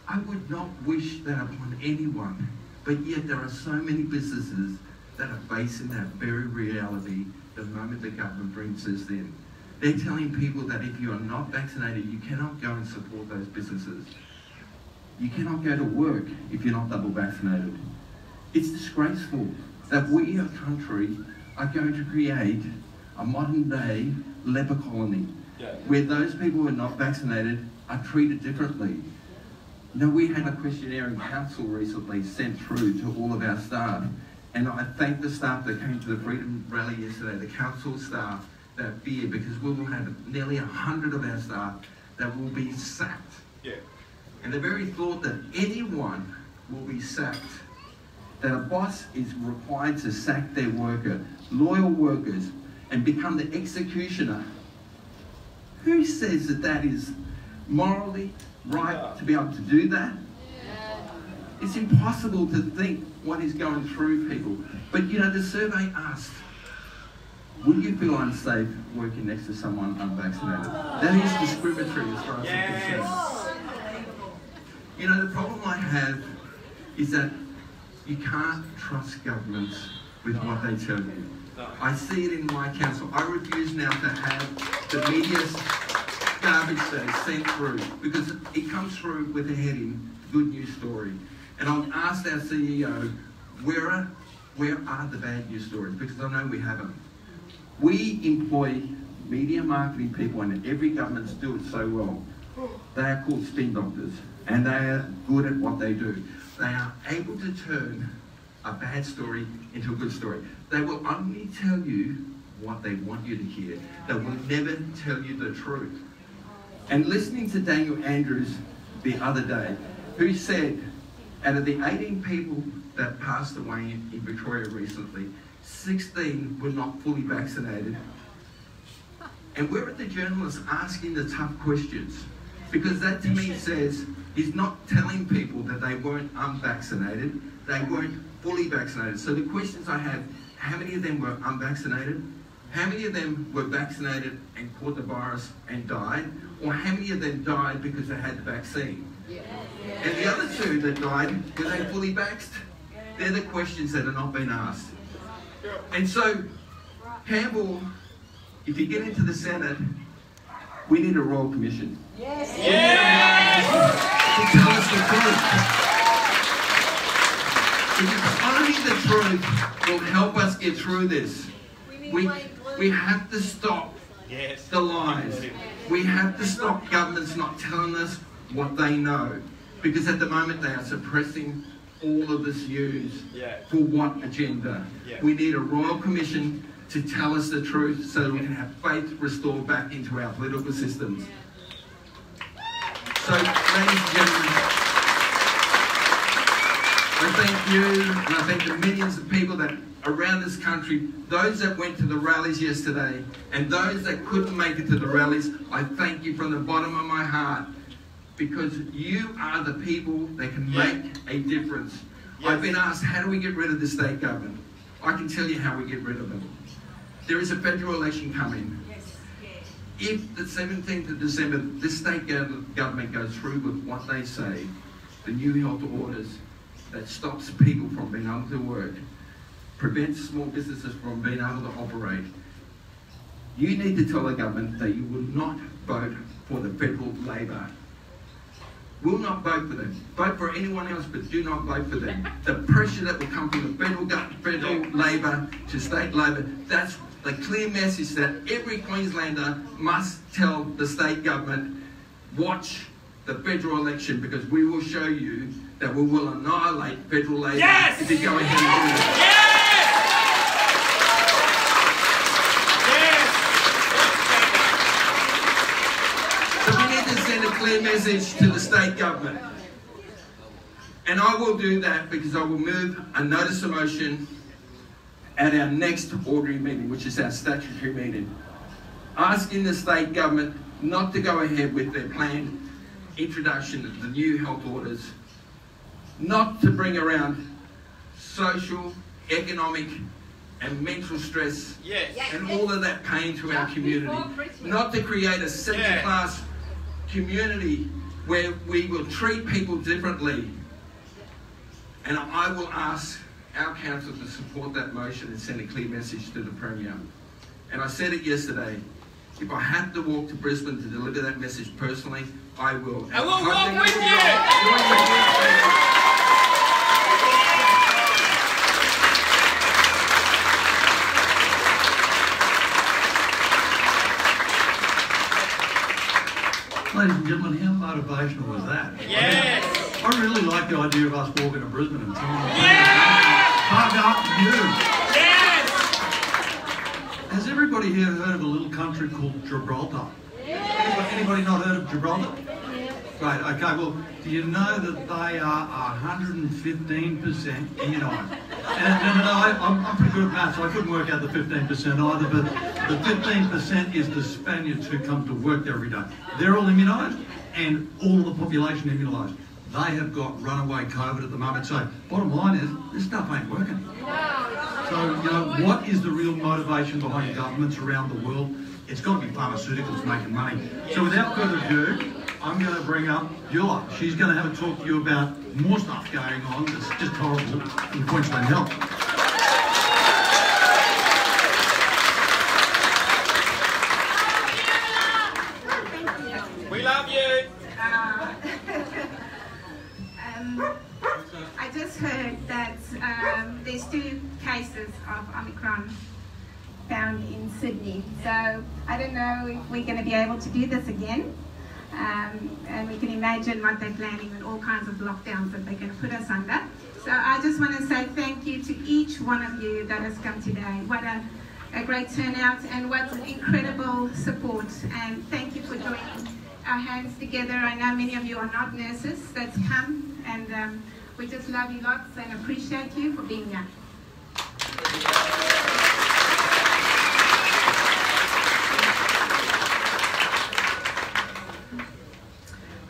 N: I would not wish that upon anyone, but yet there are so many businesses that are facing that very reality the moment the government brings us in. They're telling people that if you are not vaccinated, you cannot go and support those businesses. You cannot go to work if you're not double vaccinated. It's disgraceful that we, a country, are going to create a modern day leper colony where those people who are not vaccinated are treated differently. Now, we had a questionnaire in council recently sent through to all of our staff, and I thank the staff that came to the Freedom Rally yesterday, the council staff that fear, because we will have nearly 100 of our staff that will be sacked.
G: Yeah.
N: And the very thought that anyone will be sacked, that a boss is required to sack their worker, loyal workers, and become the executioner, who says that that is morally right to be able to do that? It's impossible to think what is going through people. But you know, the survey asked, would you feel unsafe working next to someone unvaccinated? That is discriminatory as far as I'm concerned. You know, the problem I have is that you can't trust governments with what they tell you. I see it in my council. I refuse now to have the media's garbage that is sent through, because it comes through with a heading, good news story. And I've asked our CEO, where are the bad news stories? Because I know we have them. We employ media marketing people, and every government's do it so well. They are called spin doctors, and they are good at what they do. They are able to turn a bad story into a good story. They will only tell you what they want you to hear. They will never tell you the truth. And listening to Daniel Andrews the other day, who said, out of the 18 people that passed away in Victoria recently, 16 were not fully vaccinated. And where are the journalists asking the tough questions? Because that to me says he's not telling people that they weren't unvaccinated, they weren't fully vaccinated. So the questions I have, how many of them were unvaccinated? How many of them were vaccinated and caught the virus and died? Or how many of them died because they had the vaccine? And the other two that died, were they fully vaxxed? They're the questions that are not being asked. And so, Campbell, if you get into the Senate, we need a Royal Commission.
J: Yes.
N: To tell us the truth. Because only the truth will help us get through this. We have to stop the lies. We have to stop governments not telling us what they know. Because at the moment they are suppressing all of this use for what agenda. We need a royal commission to tell us the truth so that we can have faith restored back into our political systems. So, ladies and gentlemen, I thank you and I thank the millions of people that around this country, those that went to the rallies yesterday and those that couldn't make it to the rallies. I thank you from the bottom of my heart, because you are the people that can make a difference. I've been asked, how do we get rid of the state government? I can tell you how we get rid of them. There is a federal election coming. If the 17th of December, this state government goes through with what they say, the new health orders that stops people from being able to work, prevents small businesses from being able to operate, you need to tell the government that you will not vote for the federal Labor. Will not vote for them. Vote for anyone else, but do not vote for them. The pressure that will come from the federal Labor to state Labor, that's the clear message that every Queenslander must tell the state government. Watch the federal election, because we will show you that we will annihilate federal Labor if you go ahead and do that. Send a clear message to the state government. And I will do that because I will move a notice of motion at our next ordinary meeting, which is our statutory meeting, asking the state government not to go ahead with their planned introduction of the new health orders, not to bring around social, economic and mental stress and all of that pain to our community, not to create a second-class community where we will treat people differently. And I will ask our council to support that motion and send a clear message to the Premier. And I said it yesterday, if I have to walk to Brisbane to deliver that message personally, I will.
G: And we'll walk with you!
A: Ladies and gentlemen, how motivational was that?
G: Yes!
A: I really like the idea of us walking to Brisbane and telling them, hug up you.
G: Yes!
A: Has everybody here heard of a little country called Gibraltar? Anybody not heard of Gibraltar? Right, okay, well, do you know that they are 115% immunised? And I'm pretty good at maths, so I couldn't work out the 15% either, but the 15% is the Spaniards who come to work there every day. They're all immunised, and all of the population immunised. They have got runaway COVID at the moment, so bottom line is, this stuff ain't working. So, you know, what is the real motivation behind governments around the world? It's got to be pharmaceuticals making money. So without further ado, I'm going to bring up Beulah. She's going to have a talk to you about more stuff going on that's just horrible in Queensland Health.
G: We love you!
O: I just heard that there's 2 cases of Omicron found in Sydney. So I don't know if we're going to be able to do this again. And we can imagine what they're planning and all kinds of lockdowns that they're going to put us under. So I just want to say thank you to each one of you that has come today. What a great turnout and what incredible support. And thank you for joining our hands together. I know many of you are not nurses that's come, and we just love you lots and appreciate you for being here.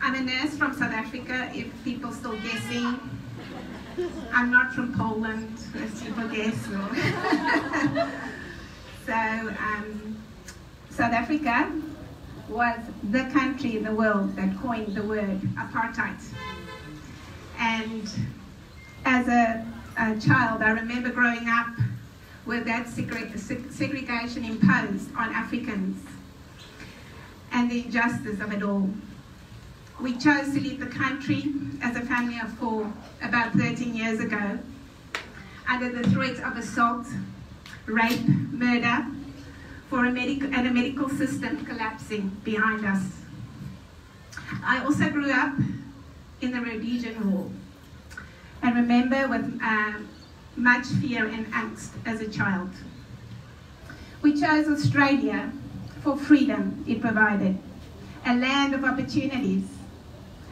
O: I'm a nurse from South Africa, if people still guessing. I'm not from Poland, as people guess. So, South Africa was the country in the world that coined the word apartheid. And as a child, I remember growing up with that segregation imposed on Africans and the injustice of it all. We chose to leave the country as a family of 4 about 13 years ago under the threat of assault, rape, murder, and a medical system collapsing behind us. I also grew up in the Rhodesian War, and remember with much fear and angst as a child. We chose Australia for freedom it provided, a land of opportunities,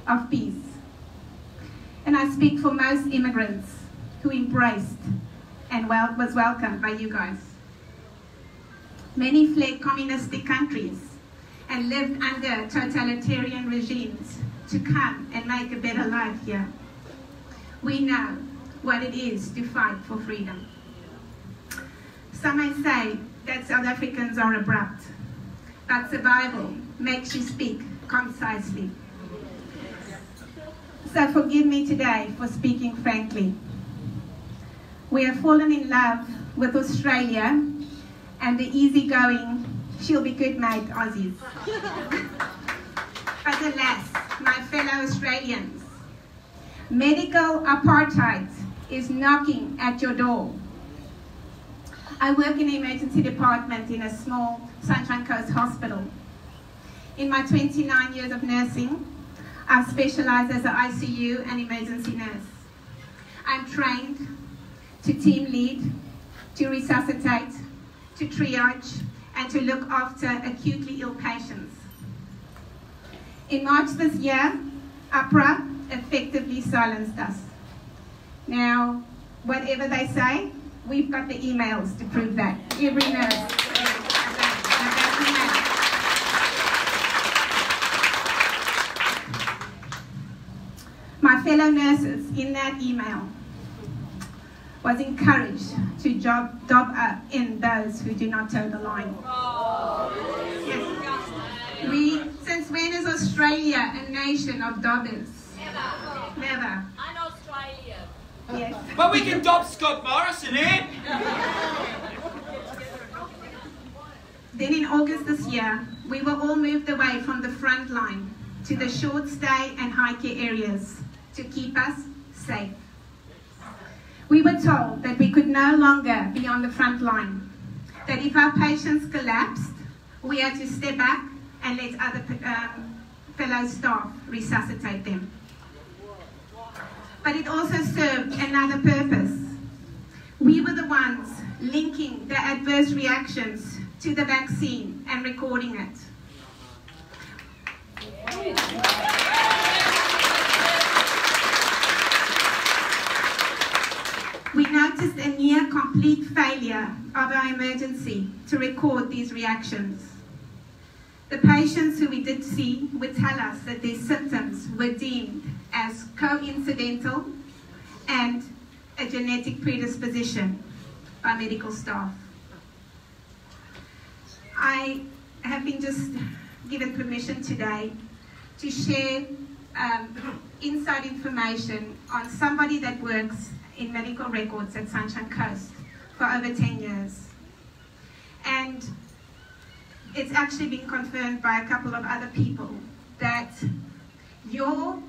O: of peace. And I speak for most immigrants who embraced and was welcomed by you guys. Many fled communistic countries and lived under totalitarian regimes to come and make a better life here. We know what it is to fight for freedom. Some may say that South Africans are abrupt, but survival makes you speak concisely. So forgive me today for speaking frankly. We have fallen in love with Australia and the easygoing, she'll be good mate Aussies. But alas, my fellow Australians, medical apartheid is knocking at your door. I work in the emergency department in a small Sunshine Coast hospital. In my 29 years of nursing, I've specialized as an ICU and emergency nurse. I'm trained to team lead, to resuscitate, to triage, and to look after acutely ill patients. In March this year, APRA effectively silenced us. Now, whatever they say, we've got the emails to prove that. Every nurse. My fellow nurses in that email was encouraged to dob up in those who do not toe the line. Yes. Since when is Australia a nation of dobbers? Never.
P: I'm Australia.
O: Yes.
Q: But we can dob Scott Morrison, eh?
O: Then in August this year, we were all moved away from the front line to the short stay and high care areas to keep us safe. We were told that we could no longer be on the front line, that if our patients collapsed, we had to step back and let other fellow staff resuscitate them. But it also served another purpose. We were the ones linking the adverse reactions to the vaccine and recording it. We noticed a near complete failure of our emergency to record these reactions. The patients who we did see would tell us that their symptoms were deemed as coincidental and a genetic predisposition by medical staff. I have been just given permission today to share inside information on somebody that works in medical records at Sunshine Coast for over 10 years. And it's actually been confirmed by a couple of other people that your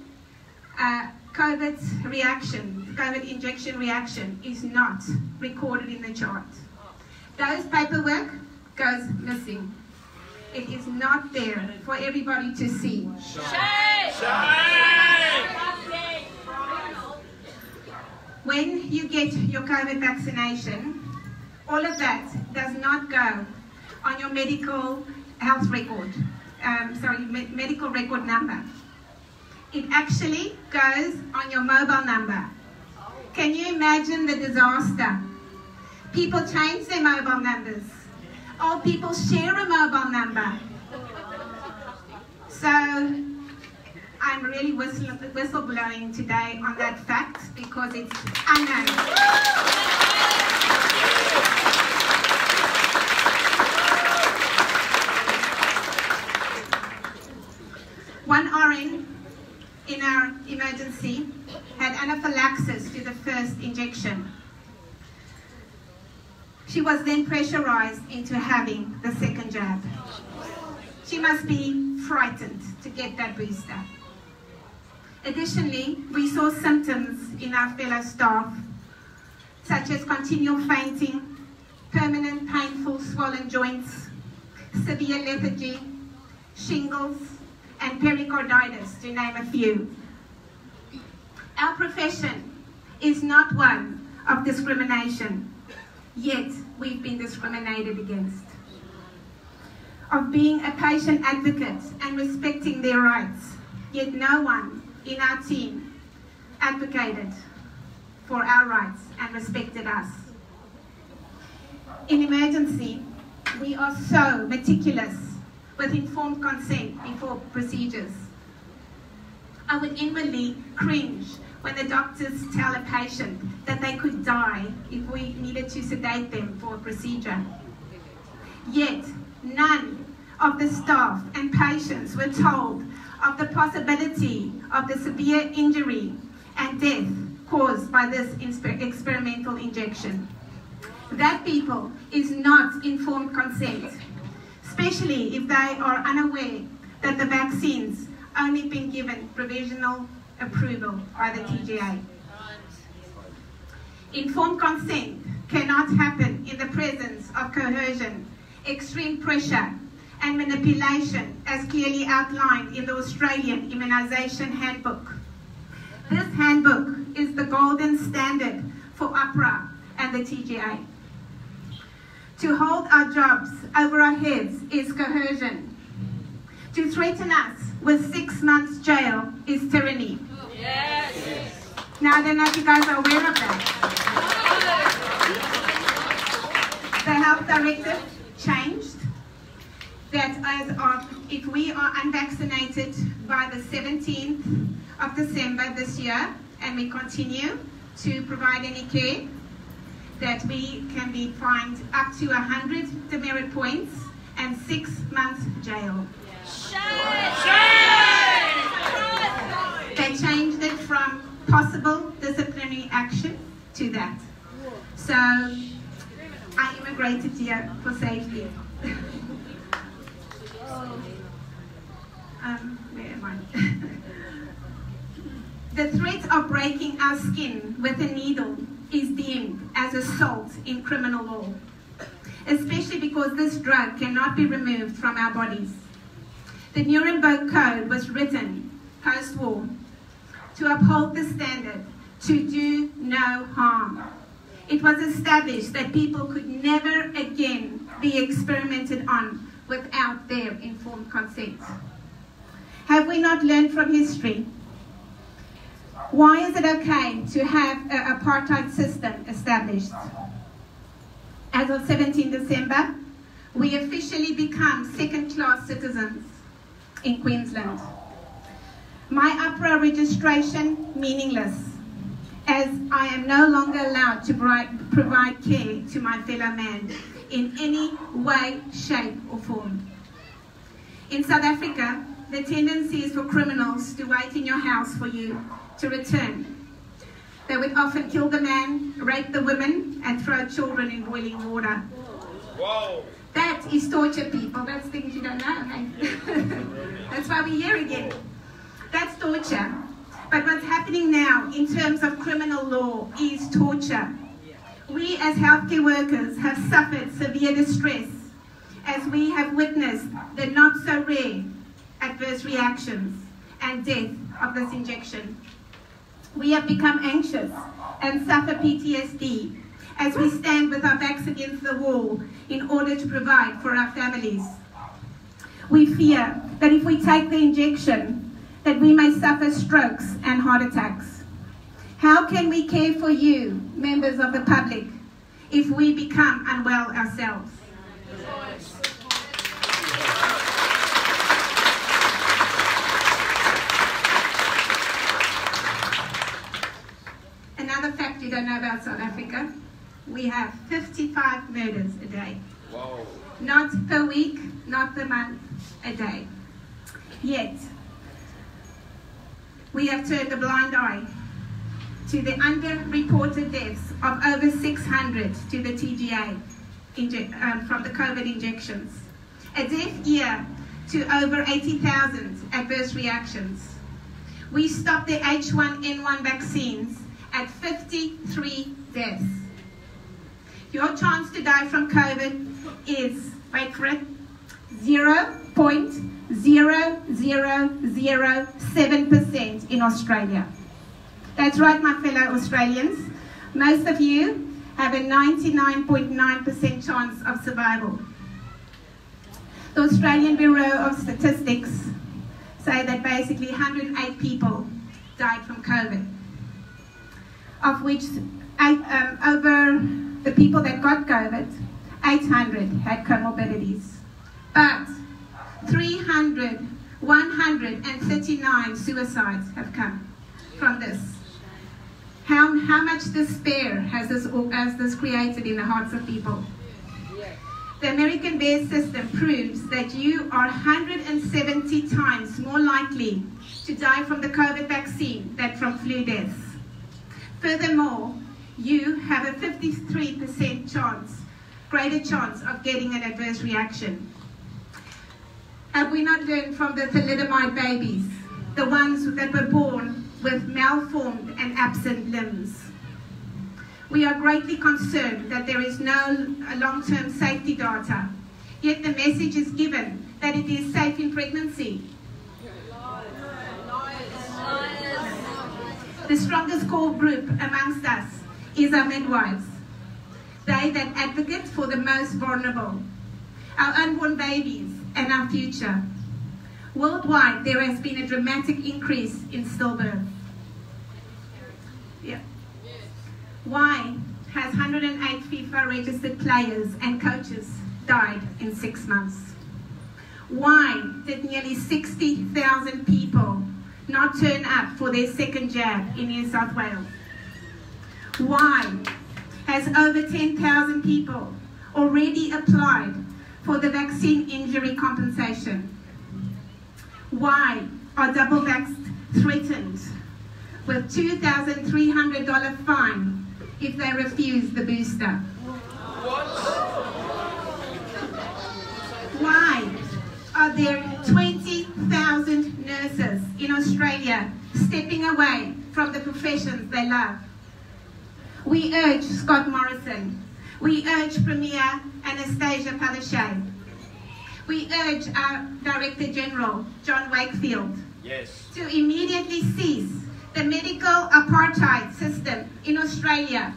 O: COVID reaction, COVID injection reaction is not recorded in the chart. Those paperwork goes missing. It is not there for everybody to see. When you get your COVID vaccination, all of that does not go on your medical health record, medical record number. It actually goes on your mobile number. Can you imagine the disaster? People change their mobile numbers. Old people share a mobile number. So I'm really whistleblowing today on that fact because it's unknown. One RN in our emergency had anaphylaxis to the first injection. She was then pressurized into having the second jab. She must be frightened to get that booster. Additionally, we saw symptoms in our fellow staff, such as continual fainting, permanent painful swollen joints, severe lethargy, shingles, and pericarditis, to name a few. Our profession is not one of discrimination, yet we've been discriminated against. Of being a patient advocate and respecting their rights, yet no one in our team advocated for our rights and respected us. In emergency, we are so meticulous with informed consent before procedures. I would inwardly cringe when the doctors tell a patient that they could die if we needed to sedate them for a procedure. Yet, none of the staff and patients were told of the possibility of the severe injury and death caused by this experimental injection. That, people, is not informed consent, especially if they are unaware that the vaccine's only been given provisional approval by the TGA. Informed consent cannot happen in the presence of coercion, extreme pressure, and manipulation, as clearly outlined in the Australian Immunisation Handbook. This handbook is the golden standard for APRA and the TGA. To hold our jobs over our heads is coercion. To threaten us with 6 months jail is tyranny. Yes. Now, I don't know if you guys are aware of that. The health directive changed that as of, if we are unvaccinated by the 17th of December this year and we continue to provide any care, that we can be fined up to 100 demerit points and 6 months jail. They changed it from possible disciplinary action to that. So I immigrated here for safety. Where am I? The threat of breaking our skin with a needle is deemed as assault in criminal law, especially because this drug cannot be removed from our bodies. The Nuremberg Code was written post-war to uphold the standard to do no harm. It was established that people could never again be experimented on without their informed consent. Have we not learned from history? Why is it okay to have an apartheid system established? As of 17 December, we officially become second-class citizens in Queensland. My APRA registration meaningless, as I am no longer allowed to provide care to my fellow man in any way, shape or form. In South Africa, the tendency is for criminals to wait in your house for you to return. They would often kill the man, rape the women, and throw children in boiling water. Whoa. That is torture, people. That's things you don't know. Hey? That's why we're here again. That's torture. But what's happening now in terms of criminal law is torture. We as healthcare workers have suffered severe distress as we have witnessed the not so rare adverse reactions and death of this injection. We have become anxious and suffer PTSD as we stand with our backs against the wall in order to provide for our families. We fear that if we take the injection, that we may suffer strokes and heart attacks. How can we care for you, members of the public, if we become unwell ourselves? Another fact you don't know about South Africa, we have 55 murders a day. Whoa. Not per week, not per month, a day. Yet, we have turned a blind eye to the underreported deaths of over 600 to the TGA from the COVID injections. A death year to over 80,000 adverse reactions. We stopped the H1N1 vaccines at 53 deaths. Your chance to die from COVID is, wait for it, 0.0007% in Australia. That's right, my fellow Australians. Most of you have a 99.9% chance of survival. The Australian Bureau of Statistics say that basically 108 people died from COVID, of which over the people that got COVID, 800 had comorbidities. But 139 suicides have come from this. How much despair has this created in the hearts of people? The American Bear System proves that you are 170 times more likely to die from the COVID vaccine than from flu deaths. Furthermore, you have a 53% greater chance of getting an adverse reaction. Have we not learned from the thalidomide babies, the ones that were born with malformed and absent limbs? We are greatly concerned that there is no long-term safety data, yet the message is given that it is safe in pregnancy. The strongest core group amongst us is our midwives, they that advocate for the most vulnerable, our unborn babies and our future. Worldwide, there has been a dramatic increase in stillbirth. Yeah. Why has 108 FIFA registered players and coaches died in 6 months? Why did nearly 60,000 people not turn up for their second jab in New South Wales? Why has over 10,000 people already applied for the vaccine injury compensation? Why are double vaxxed threatened with $2,300 fine if they refuse the booster? Why are there 20,000 nurses in Australia stepping away from the professions they love? We urge Scott Morrison. We urge Premier Anastasia Palaszczuk. We urge our Director General, John Wakefield, to immediately cease the medical apartheid system in Australia,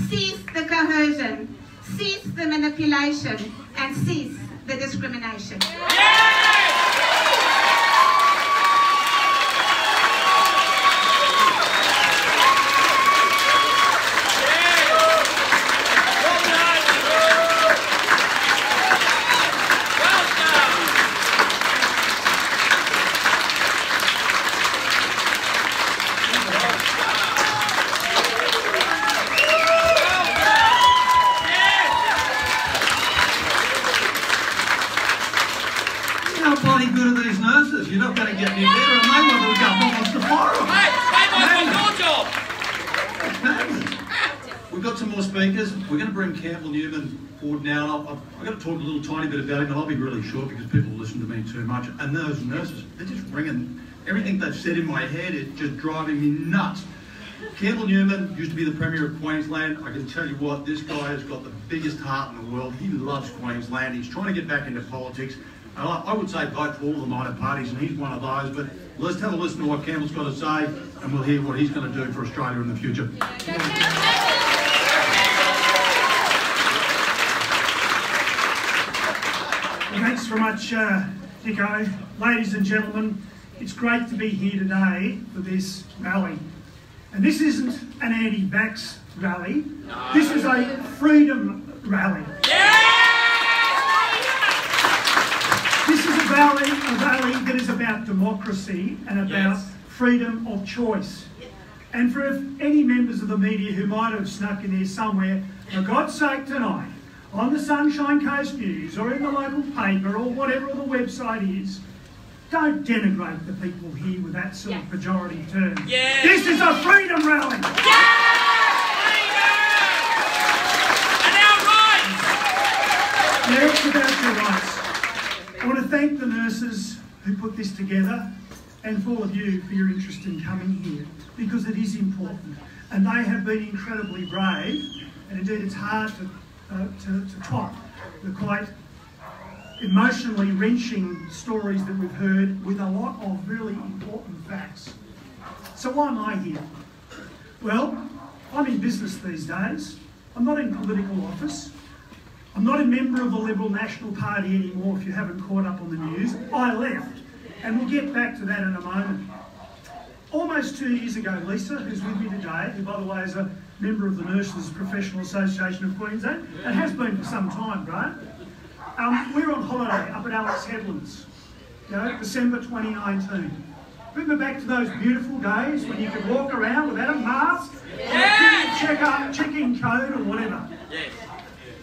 O: cease the coercion, cease the manipulation, and cease the discrimination.
A: You're not going to get any better, and they want the government wants to fire them.
Q: Hey, your job.
A: We've got some more speakers. We're going to bring Campbell Newman forward now. I've got to talk a little tiny bit about him, and I'll be really short because people listen to me too much. And those nurses, they're just ringing. Everything they've said in my head is just driving me nuts. Campbell Newman used to be the Premier of Queensland. I can tell you what, this guy has got the biggest heart in the world. He loves Queensland. He's trying to get back into politics. I would say vote for all the minor parties, and he's one of those, but let's have a listen to what Campbell's got to say, and we'll hear what he's going to do for Australia in the future.
P: Thanks very much, Dicko. Ladies and gentlemen, it's great to be here today for this rally. And this isn't an anti-vax rally, this is a freedom rally. This is a rally that is about democracy and about freedom of choice. And for any members of the media who might have snuck in there somewhere, for God's sake tonight, on the Sunshine Coast News or in the local paper or whatever the website is, don't denigrate the people here with that sort of pejorative term. This is a freedom rally!
Q: And our rights!
P: Yeah, it's about your rights. I want to thank the nurses who put this together and for all of you for your interest in coming here, because it is important. And they have been incredibly brave, and indeed it's hard to top the quite emotionally wrenching stories that we've heard with a lot of really important facts. So why am I here? Well, I'm in business these days. I'm not in political office. I'm not a member of the Liberal National Party anymore, if you haven't caught up on the news. I left, and we'll get back to that in a moment. Almost 2 years ago, Lisa, who's with me today, who by the way is a member of the Nurses Professional Association of Queensland, and has been for some time, right? We were on holiday up at Alex Headlands, December 2019. Remember back to those beautiful days when you could walk around without a mask, or check-in code or whatever.
Q: Yes.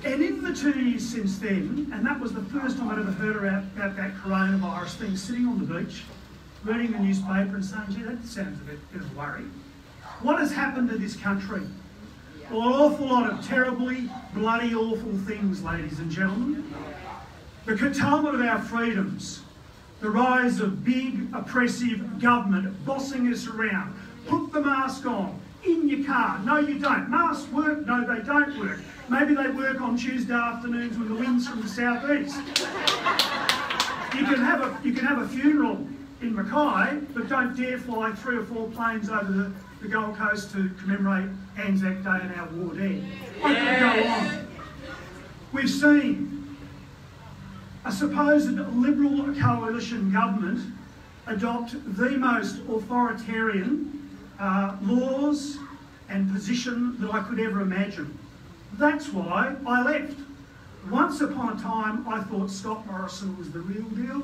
P: And in the 2 years since then, and that was the first time I'd ever heard about that coronavirus thing, sitting on the beach, reading the newspaper and saying, gee, that sounds a bit of a worry. What has happened to this country? Well, an awful lot of terribly, bloody awful things, ladies and gentlemen. The curtailment of our freedoms, the rise of big, oppressive government bossing us around. Put the mask on, in your car. No, you don't. Masks work. No, they don't work. Maybe they work on Tuesday afternoons when the wind's from the southeast. You can have a funeral in Mackay, but don't dare fly 3 or 4 planes over the Gold Coast to commemorate Anzac Day and our war dead. I could go on. We've seen a supposed Liberal coalition government adopt the most authoritarian laws and position that I could ever imagine. That's why I left. Once upon a time, I thought Scott Morrison was the real deal.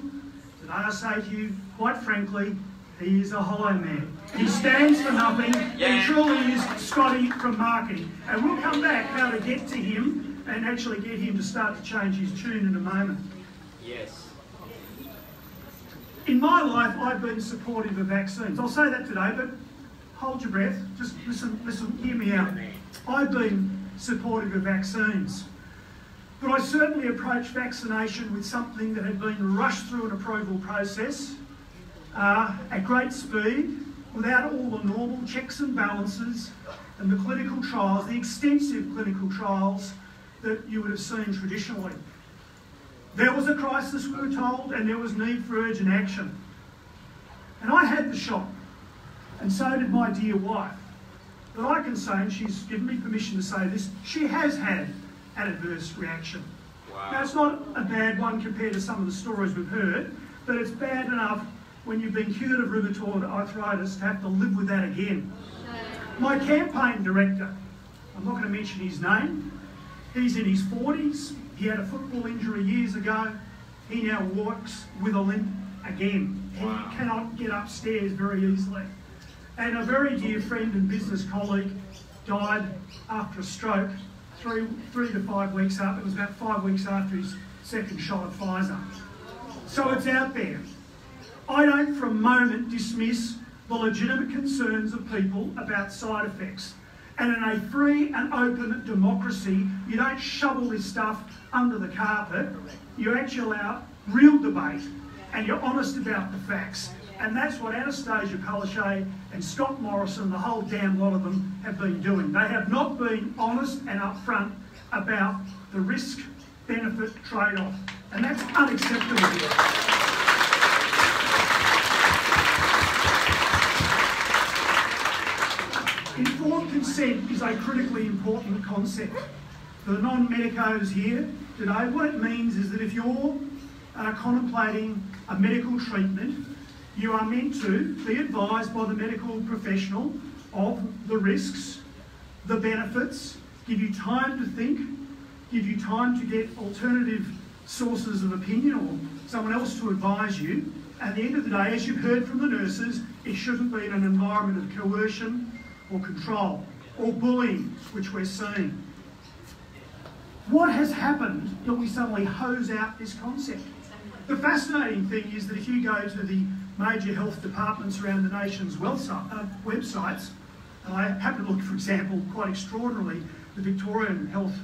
P: Today I say to you, quite frankly, he is a hollow man. He stands for nothing. He truly is Scotty from marketing. And we'll come back how to get to him and actually get him to start to change his tune in a moment.
Q: Yes.
P: In my life, I've been supportive of vaccines. I'll say that today, but hold your breath. Just listen, hear me out. I've been supportive of vaccines. But I certainly approached vaccination with something that had been rushed through an approval process at great speed, without all the normal checks and balances and the clinical trials, the extensive clinical trials that you would have seen traditionally. There was a crisis, we were told, and there was need for urgent action. And I had the shot, and so did my dear wife. But I can say, and she's given me permission to say this, she has had an adverse reaction. Wow. Now, it's not a bad one compared to some of the stories we've heard, but it's bad enough when you've been cured of rheumatoid arthritis to have to live with that again. My campaign director, I'm not going to mention his name, he's in his 40s, he had a football injury years ago, he now walks with a limp again. Wow. He cannot get upstairs very easily. And a very dear friend and business colleague died after a stroke 3 to 5 weeks after. It was about 5 weeks after his second shot of Pfizer. So it's out there. I don't for a moment dismiss the legitimate concerns of people about side effects. And in a free and open democracy, you don't shovel this stuff under the carpet. You actually allow real debate and you're honest about the facts. And that's what Anastasia Palaszczuk and Scott Morrison, the whole damn lot of them, have been doing. They have not been honest and upfront about the risk-benefit trade-off. And that's unacceptable. Informed consent is a critically important concept. For the non-medicos here today, what it means is that if you're contemplating a medical treatment, you are meant to be advised by the medical professional of the risks, the benefits, give you time to think, give you time to get alternative sources of opinion or someone else to advise you. At the end of the day, as you've heard from the nurses, it shouldn't be in an environment of coercion or control or bullying, which we're seeing. What has happened that we suddenly hose out this concept? The fascinating thing is that if you go to the major health departments around the nation's websites, and I happen to look, for example, quite extraordinarily, the Victorian Health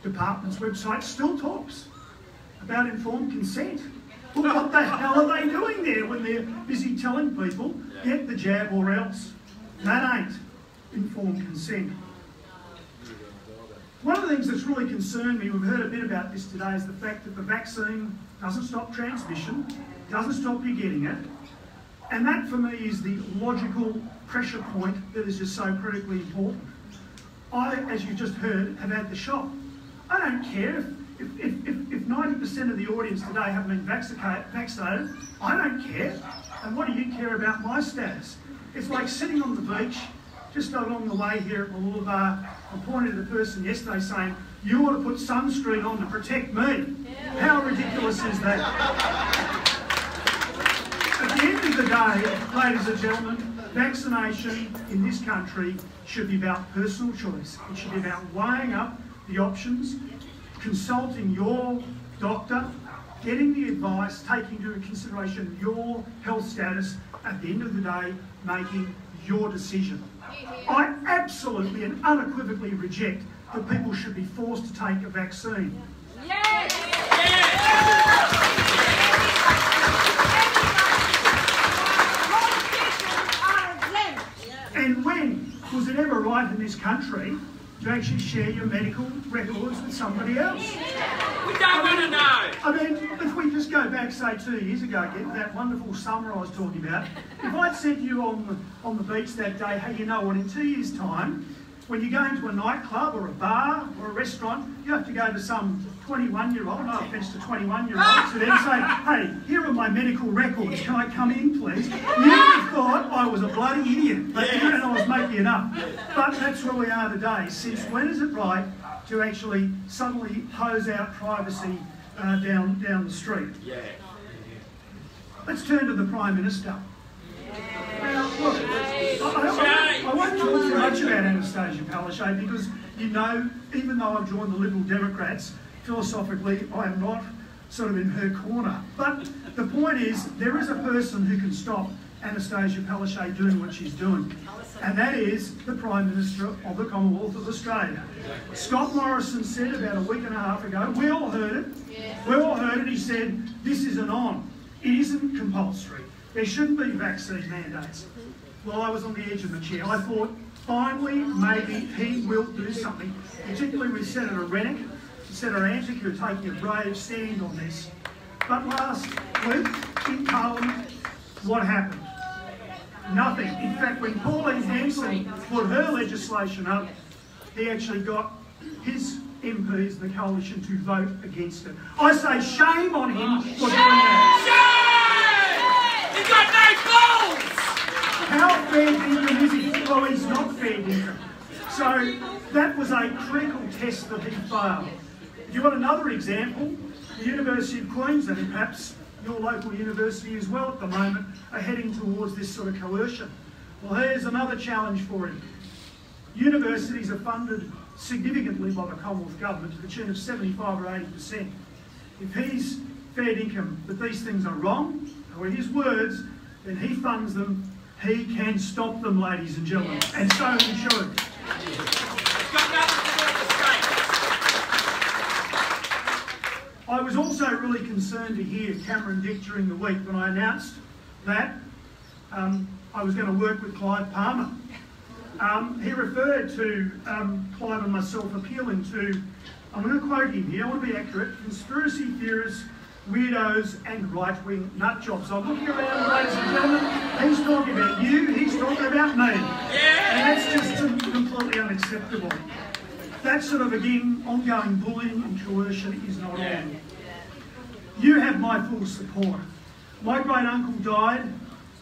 P: Department's website still talks about informed consent. Well, what the hell are they doing there when they're busy telling people, get the jab or else? That ain't informed consent. One of the things that's really concerned me, we've heard a bit about this today, is the fact that the vaccine doesn't stop transmission, doesn't stop you getting it. And that for me is the logical pressure point that is just so critically important. I, as you just heard, have had the shot. I don't care if 90% of the audience today haven't been vaccinated, I don't care. And what do you care about my status? It's like sitting on the beach, just along the way here at Balsa. I pointed at a person yesterday saying, you ought to put sunscreen on to protect me. How ridiculous is that? At the end of the day, ladies and gentlemen, vaccination in this country should be about personal choice. It should be about weighing up the options, consulting your doctor, getting the advice, taking into consideration your health status, at the end of the day, making your decision. I absolutely and unequivocally reject that people should be forced to take a vaccine.
Q: Yes!
P: And when was it ever right in this country to actually share your medical records with somebody else?
Q: We don't want to know!
P: I mean, if we just go back, say, 2 years ago, again, that wonderful summer I was talking about, if I'd said to you on the beach that day, hey, you know what, in 2 years' time, when you go into a nightclub or a bar or a restaurant, you have to go to some 21-year-old, no offence to 21-year-olds, and then say, hey, here are my medical records, can I come in, please? You would have thought I was a bloody idiot, but and I was making it up. But that's where we are today. Since when is it right to actually suddenly hose out privacy down the street?
Q: Yeah.
P: Let's turn to the Prime Minister. Now, look, I won't talk too much about Anastasia Palaszczuk because, you know, even though I've joined the Liberal Democrats, philosophically, I am not sort of in her corner. But the point is, there is a person who can stop Anastasia Palaszczuk doing what she's doing, and that is the Prime Minister of the Commonwealth of Australia. Scott Morrison said about a week and a half ago, we all heard it, he said, this isn't on, it isn't compulsory. There shouldn't be vaccine mandates. Well, I was on the edge of the chair. I thought, finally, maybe he will do something, particularly with Senator Rennick and Senator Antic, who are taking a brave stand on this. But last week, in Parliament, what happened? Nothing. In fact, when Pauline Hanson put her legislation up, he actually got his MPs, the coalition, to vote against it. I say shame on him for doing that.
Q: He's got no balls!
P: How fair dinkum is he? Well, he's not fair dinkum. So that was a critical test that he failed. You want another example? The University of Queensland, and perhaps your local university as well at the moment, are heading towards this sort of coercion. Well, here's another challenge for him. Universities are funded significantly by the Commonwealth Government to the tune of 75 or 80%. If he's fair dinkum that these things are wrong, or in his words, then he funds them, he can stop them, ladies and gentlemen, and so he should. I was also really concerned to hear Cameron Dick during the week when I announced that I was going to work with Clive Palmer. He referred to Clive and myself appealing to, I'm going to quote him here, I want to be accurate, conspiracy theorists, weirdos and right-wing nutjobs. I'm looking around, ladies and gentlemen, he's talking about you, he's talking about me. And that's just completely unacceptable. That sort of, again, ongoing bullying and coercion is not on. You have my full support. My great-uncle died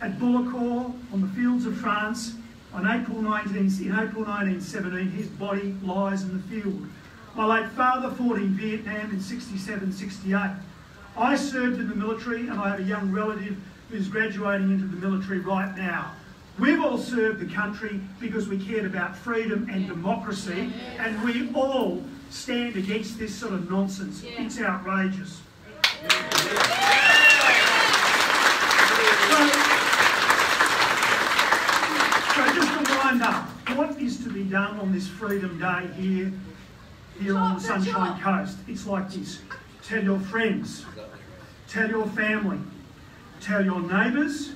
P: at Bullecourt on the fields of France in April 1917. His body lies in the field. My late father fought in Vietnam in 67, 68. I served in the military, and I have a young relative who's graduating into the military right now. We've all served the country because we cared about freedom and democracy, and we all stand against this sort of nonsense. It's outrageous. So just to wind up, what is to be done on this Freedom Day here on the Sunshine Coast? It's like this. Tell your friends, tell your family, tell your neighbours,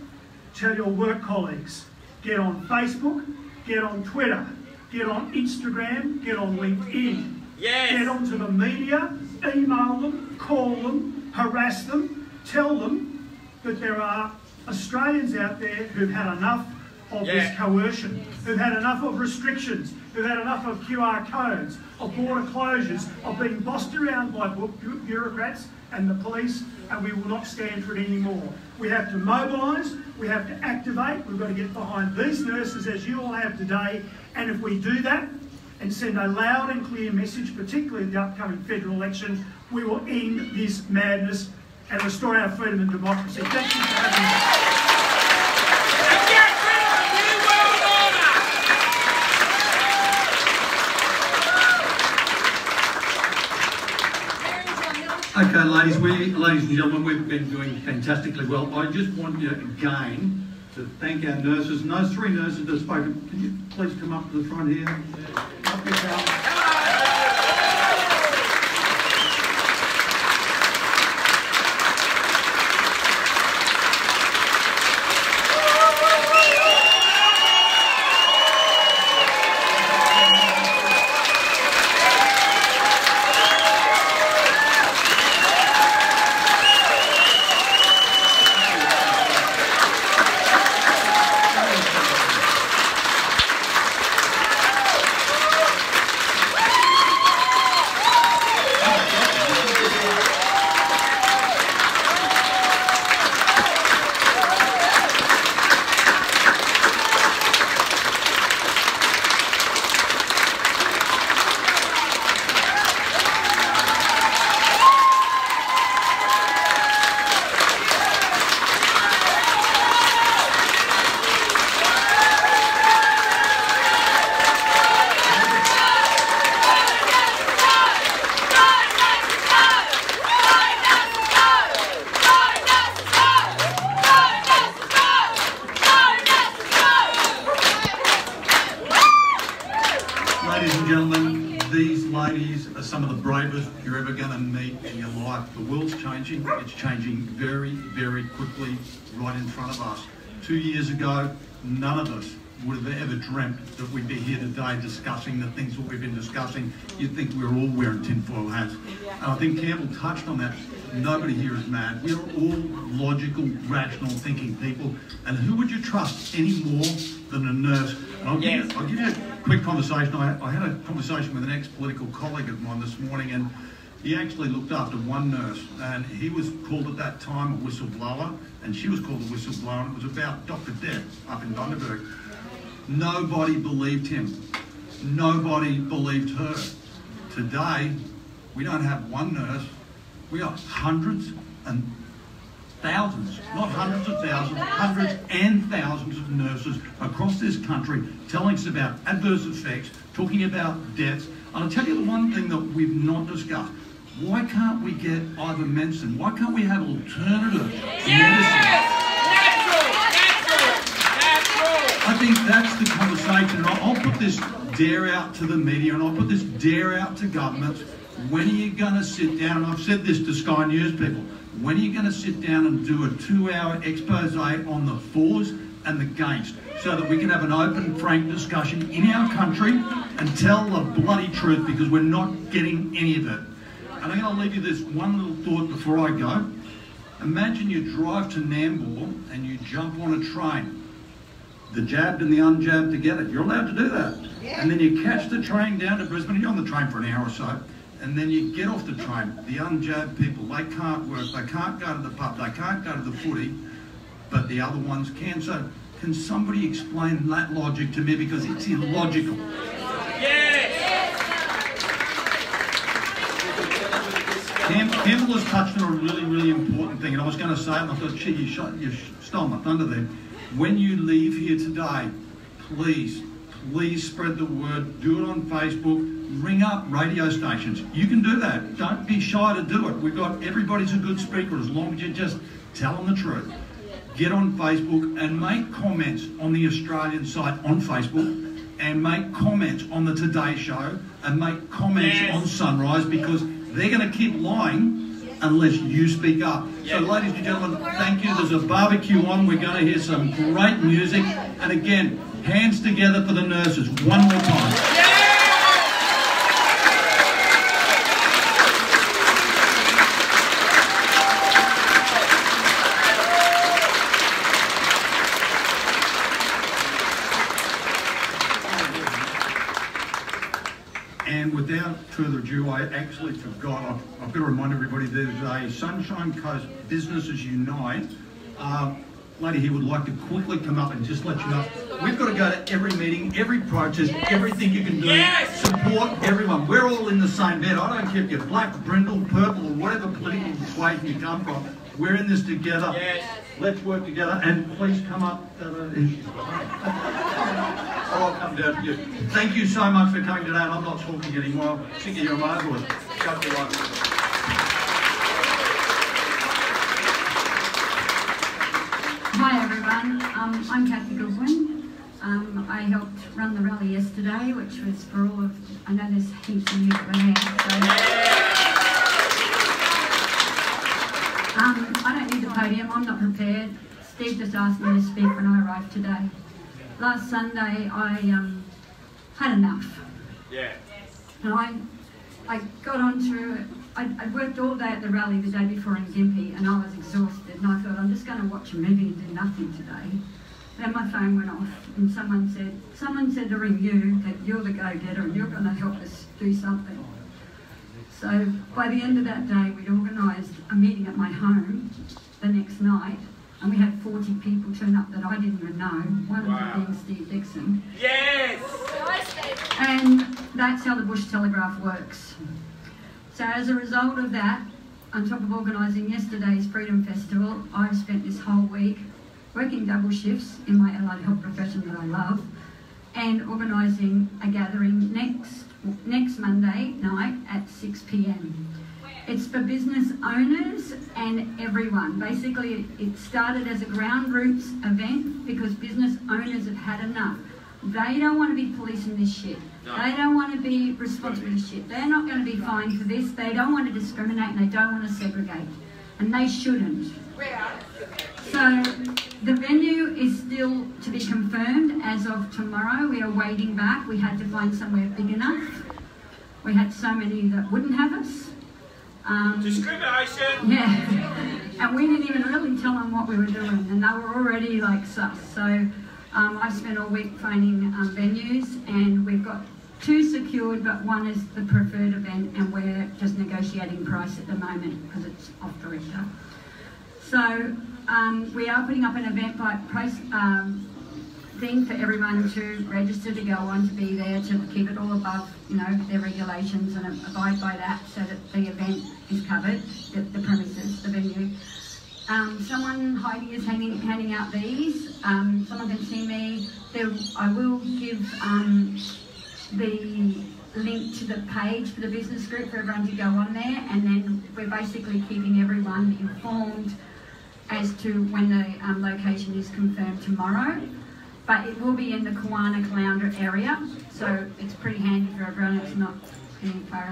P: tell your work colleagues. Get on Facebook, get on Twitter, get on Instagram, get on LinkedIn. Get onto the media, email them, call them, harass them, tell them that there are Australians out there who've had enough of this coercion, who've had enough of restrictions, who've had enough of QR codes, of border closures, of being bossed around by bureaucrats and the police, and we will not stand for it anymore. We have to mobilise, we have to activate, we've got to get behind these nurses as you all have today, and if we do that and send a loud and clear message, particularly in the upcoming federal election, we will end this madness and restore our freedom and democracy. Thank you for having me.
A: Okay, ladies and gentlemen, we've been doing fantastically well. I just want you again to thank our nurses. And those 3 nurses that spoke, can you please come up to the front here? Up your town. Some of the bravest you're ever going to meet in your life. The world's changing. It's changing very, very quickly right in front of us. 2 years ago, none of us would have ever dreamt that we'd be here today discussing the things that we've been discussing. You'd think we were all wearing tinfoil hats. And I think Campbell touched on that. Nobody here is mad. We're all logical, rational thinking people. And who would you trust any more than a nurse? And I'll give you a quick conversation. I had a conversation with an ex-political colleague of mine this morning, and he actually looked after one nurse, and he was called at that time a whistleblower, and she was called a whistleblower, and it was about Dr. Deb up in Bundaberg. Nobody believed him. Nobody believed her. Today, we don't have one nurse. We got hundreds and thousands, not hundreds of thousands, hundreds and thousands of nurses across this country telling us about adverse effects, talking about deaths. And I'll tell you the one thing that we've not discussed. Why can't we get either medicine? Why can't we have alternative medicine? I think that's the conversation. And I'll put this dare out to the media, and I'll put this dare out to governments. When are you going to sit down, and I've said this to Sky News people, when are you going to sit down and do a 2-hour expose on the fors and the against, so that we can have an open, frank discussion in our country and tell the bloody truth, because we're not getting any of it. And I'm going to leave you this one little thought before I go. Imagine you drive to Nambour and you jump on a train. The jabbed and the unjabbed together. You're allowed to do that. Yeah. And then you catch the train down to Brisbane. You're on the train for an hour or so. And then you get off the train. The unjabbed people, they can't work. They can't go to the pub. They can't go to the footy. But the other ones can. So can somebody explain that logic to me? Because it's illogical. Campbell has touched on a really, really important thing. And I was going to say it, and I thought, gee, you stole my thunder there. When you leave here today, please spread the word. Do it on Facebook. Ring up radio stations. You can do that. Don't be shy to do it. Everybody's a good speaker as long as you just tell them the truth. Get on Facebook and make comments on the Australian site on Facebook, and make comments on the Today Show, and make comments on Sunrise, because they're going to keep lying unless you speak up. So ladies and gentlemen, thank you. There's a barbecue on. We're going to hear some great music. And again, hands together for the nurses one more time. further ado, I actually forgot. I've got to remind everybody there's a Sunshine Coast Businesses Unite. Lady here would like to quickly come up and just let you know. We've got to go to every meeting, every protest, everything you can do. Support everyone. We're all in the same bed. I don't care if you're black, brindle, purple, or whatever political persuasion you come from. We're in this together. Let's work together. And please come up. I'll come down to you. Thank you so much for coming today. And I'm not talking anymore. I'm sick of your motherhood. Shut the light.
R: Hi everyone, I'm Kathy Goodwin. I helped run the rally yesterday, which was for all of, I know there's heaps of you that were here, so. I don't need the podium, I'm not prepared. Steve just asked me to speak when I arrived today. Last Sunday I had enough. And I got on to, I worked all day at the rally the day before in Gympie and I was exhausted and I thought I'm just going to watch a movie and do nothing today. Then my phone went off and someone said to ring you that you're the go-getter and you're going to help us do something. So by the end of that day we'd organised a meeting at my home the next night and we had 40 people turn up that I didn't even know, one of them being Steve Dixon.
Q: Yes!
R: And that's how the Bush Telegraph works. So as a result of that, on top of organising yesterday's Freedom Festival, I've spent this whole week working double shifts in my allied health profession that I love and organising a gathering next Monday night at 6 p.m. It's for business owners and everyone. Basically, it started as a ground roots event because business owners have had enough. They don't want to be policing this shit. They don't want to be responsible for this shit. They're not going to be fined for this. They don't want to discriminate and they don't want to segregate. And they shouldn't. So the venue is still to be confirmed as of tomorrow. We are waiting back. We had to find somewhere big enough. We had so many that wouldn't have us.
Q: Discrimination!
R: Yeah. And we didn't even really tell them what we were doing and they were already like sus. So I've spent all week phoning venues and we've got 2 secured, but one is the preferred event and we're just negotiating price at the moment because it's off the record. So we are putting up an event by price thing for everyone to register to go on, to be there, to keep it all above, their regulations and abide by that so that the event is covered, the premises, the venue. Heidi is handing out these. Someone can see me. I will give the link to the page for the business group for everyone to go on there, and then we're basically keeping everyone informed as to when the location is confirmed tomorrow. But it will be in the Kawana-Caloundra area, so it's pretty handy for everyone. It's not getting far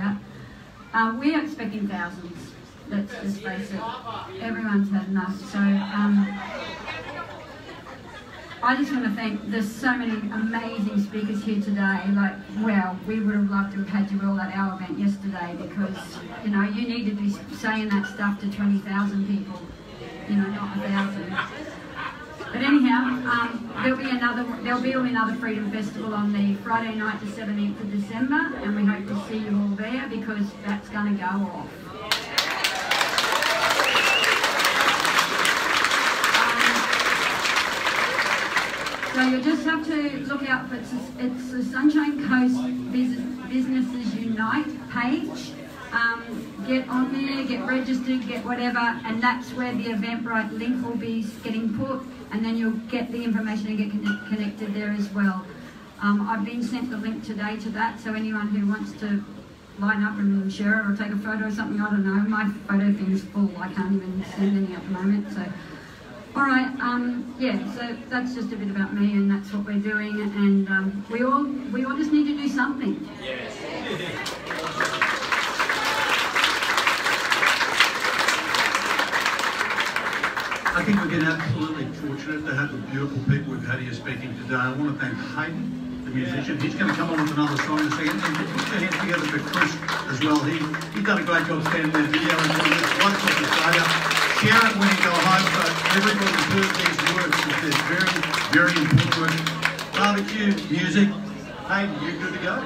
R: out. We're expecting thousands. Let's just face it. Everyone's had enough. So I just want to thank, there's so many amazing speakers here today. We would have loved to have had you all at our event yesterday because, you need to be saying that stuff to 20,000 people, not 1,000. But anyhow, there'll be another Freedom Festival on the Friday night, the 17th of December, and we hope to see you all there because that's going to go off. So you just have to look out for it's the Sunshine Coast Businesses Unite page. Get on there, get registered, get whatever, and that's where the Eventbrite link will be getting put, and then you'll get the information and get connected there as well. I've been sent the link today to that, so anyone who wants to line up and share it or take a photo or something, I don't know. My photo thing is full, I can't even send any at the moment. So, all right, so that's just a bit about me, and that's what we're doing, and we all just need to do something.
A: I think we've been absolutely fortunate to have the beautiful people we've had here speaking today. I want to thank Hayden, the musician. He's going to come on with another song in a second. And put your hands together for Chris as well. He's done a great job standing there videoing this wonderful Australia. Share it when you go home so everybody heard these words. It's very, very important work. Barbecue, music. Hayden, you good to go?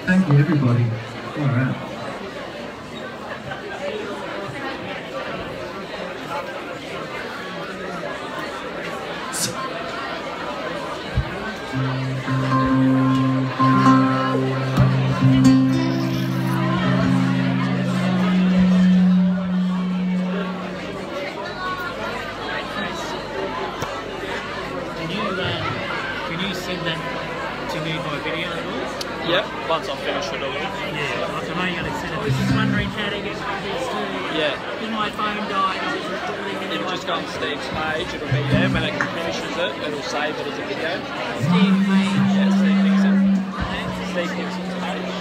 S: Thank you, everybody. All right.
T: Can you send that to me by video at all?
U: Yep, once I'm finished with it all.
T: Yeah, like I know you're going to send it. I was just wondering how to get this to.
U: Yeah.
T: When my phone died, I was recording it.
U: It'll just go on Steve's page, it'll be there. When it finishes it, it'll save it as a video.
T: Steve page?
U: Yeah, Steve Dixon. Steve Dixon's page.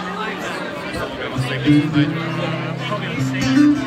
T: Probably on Steve.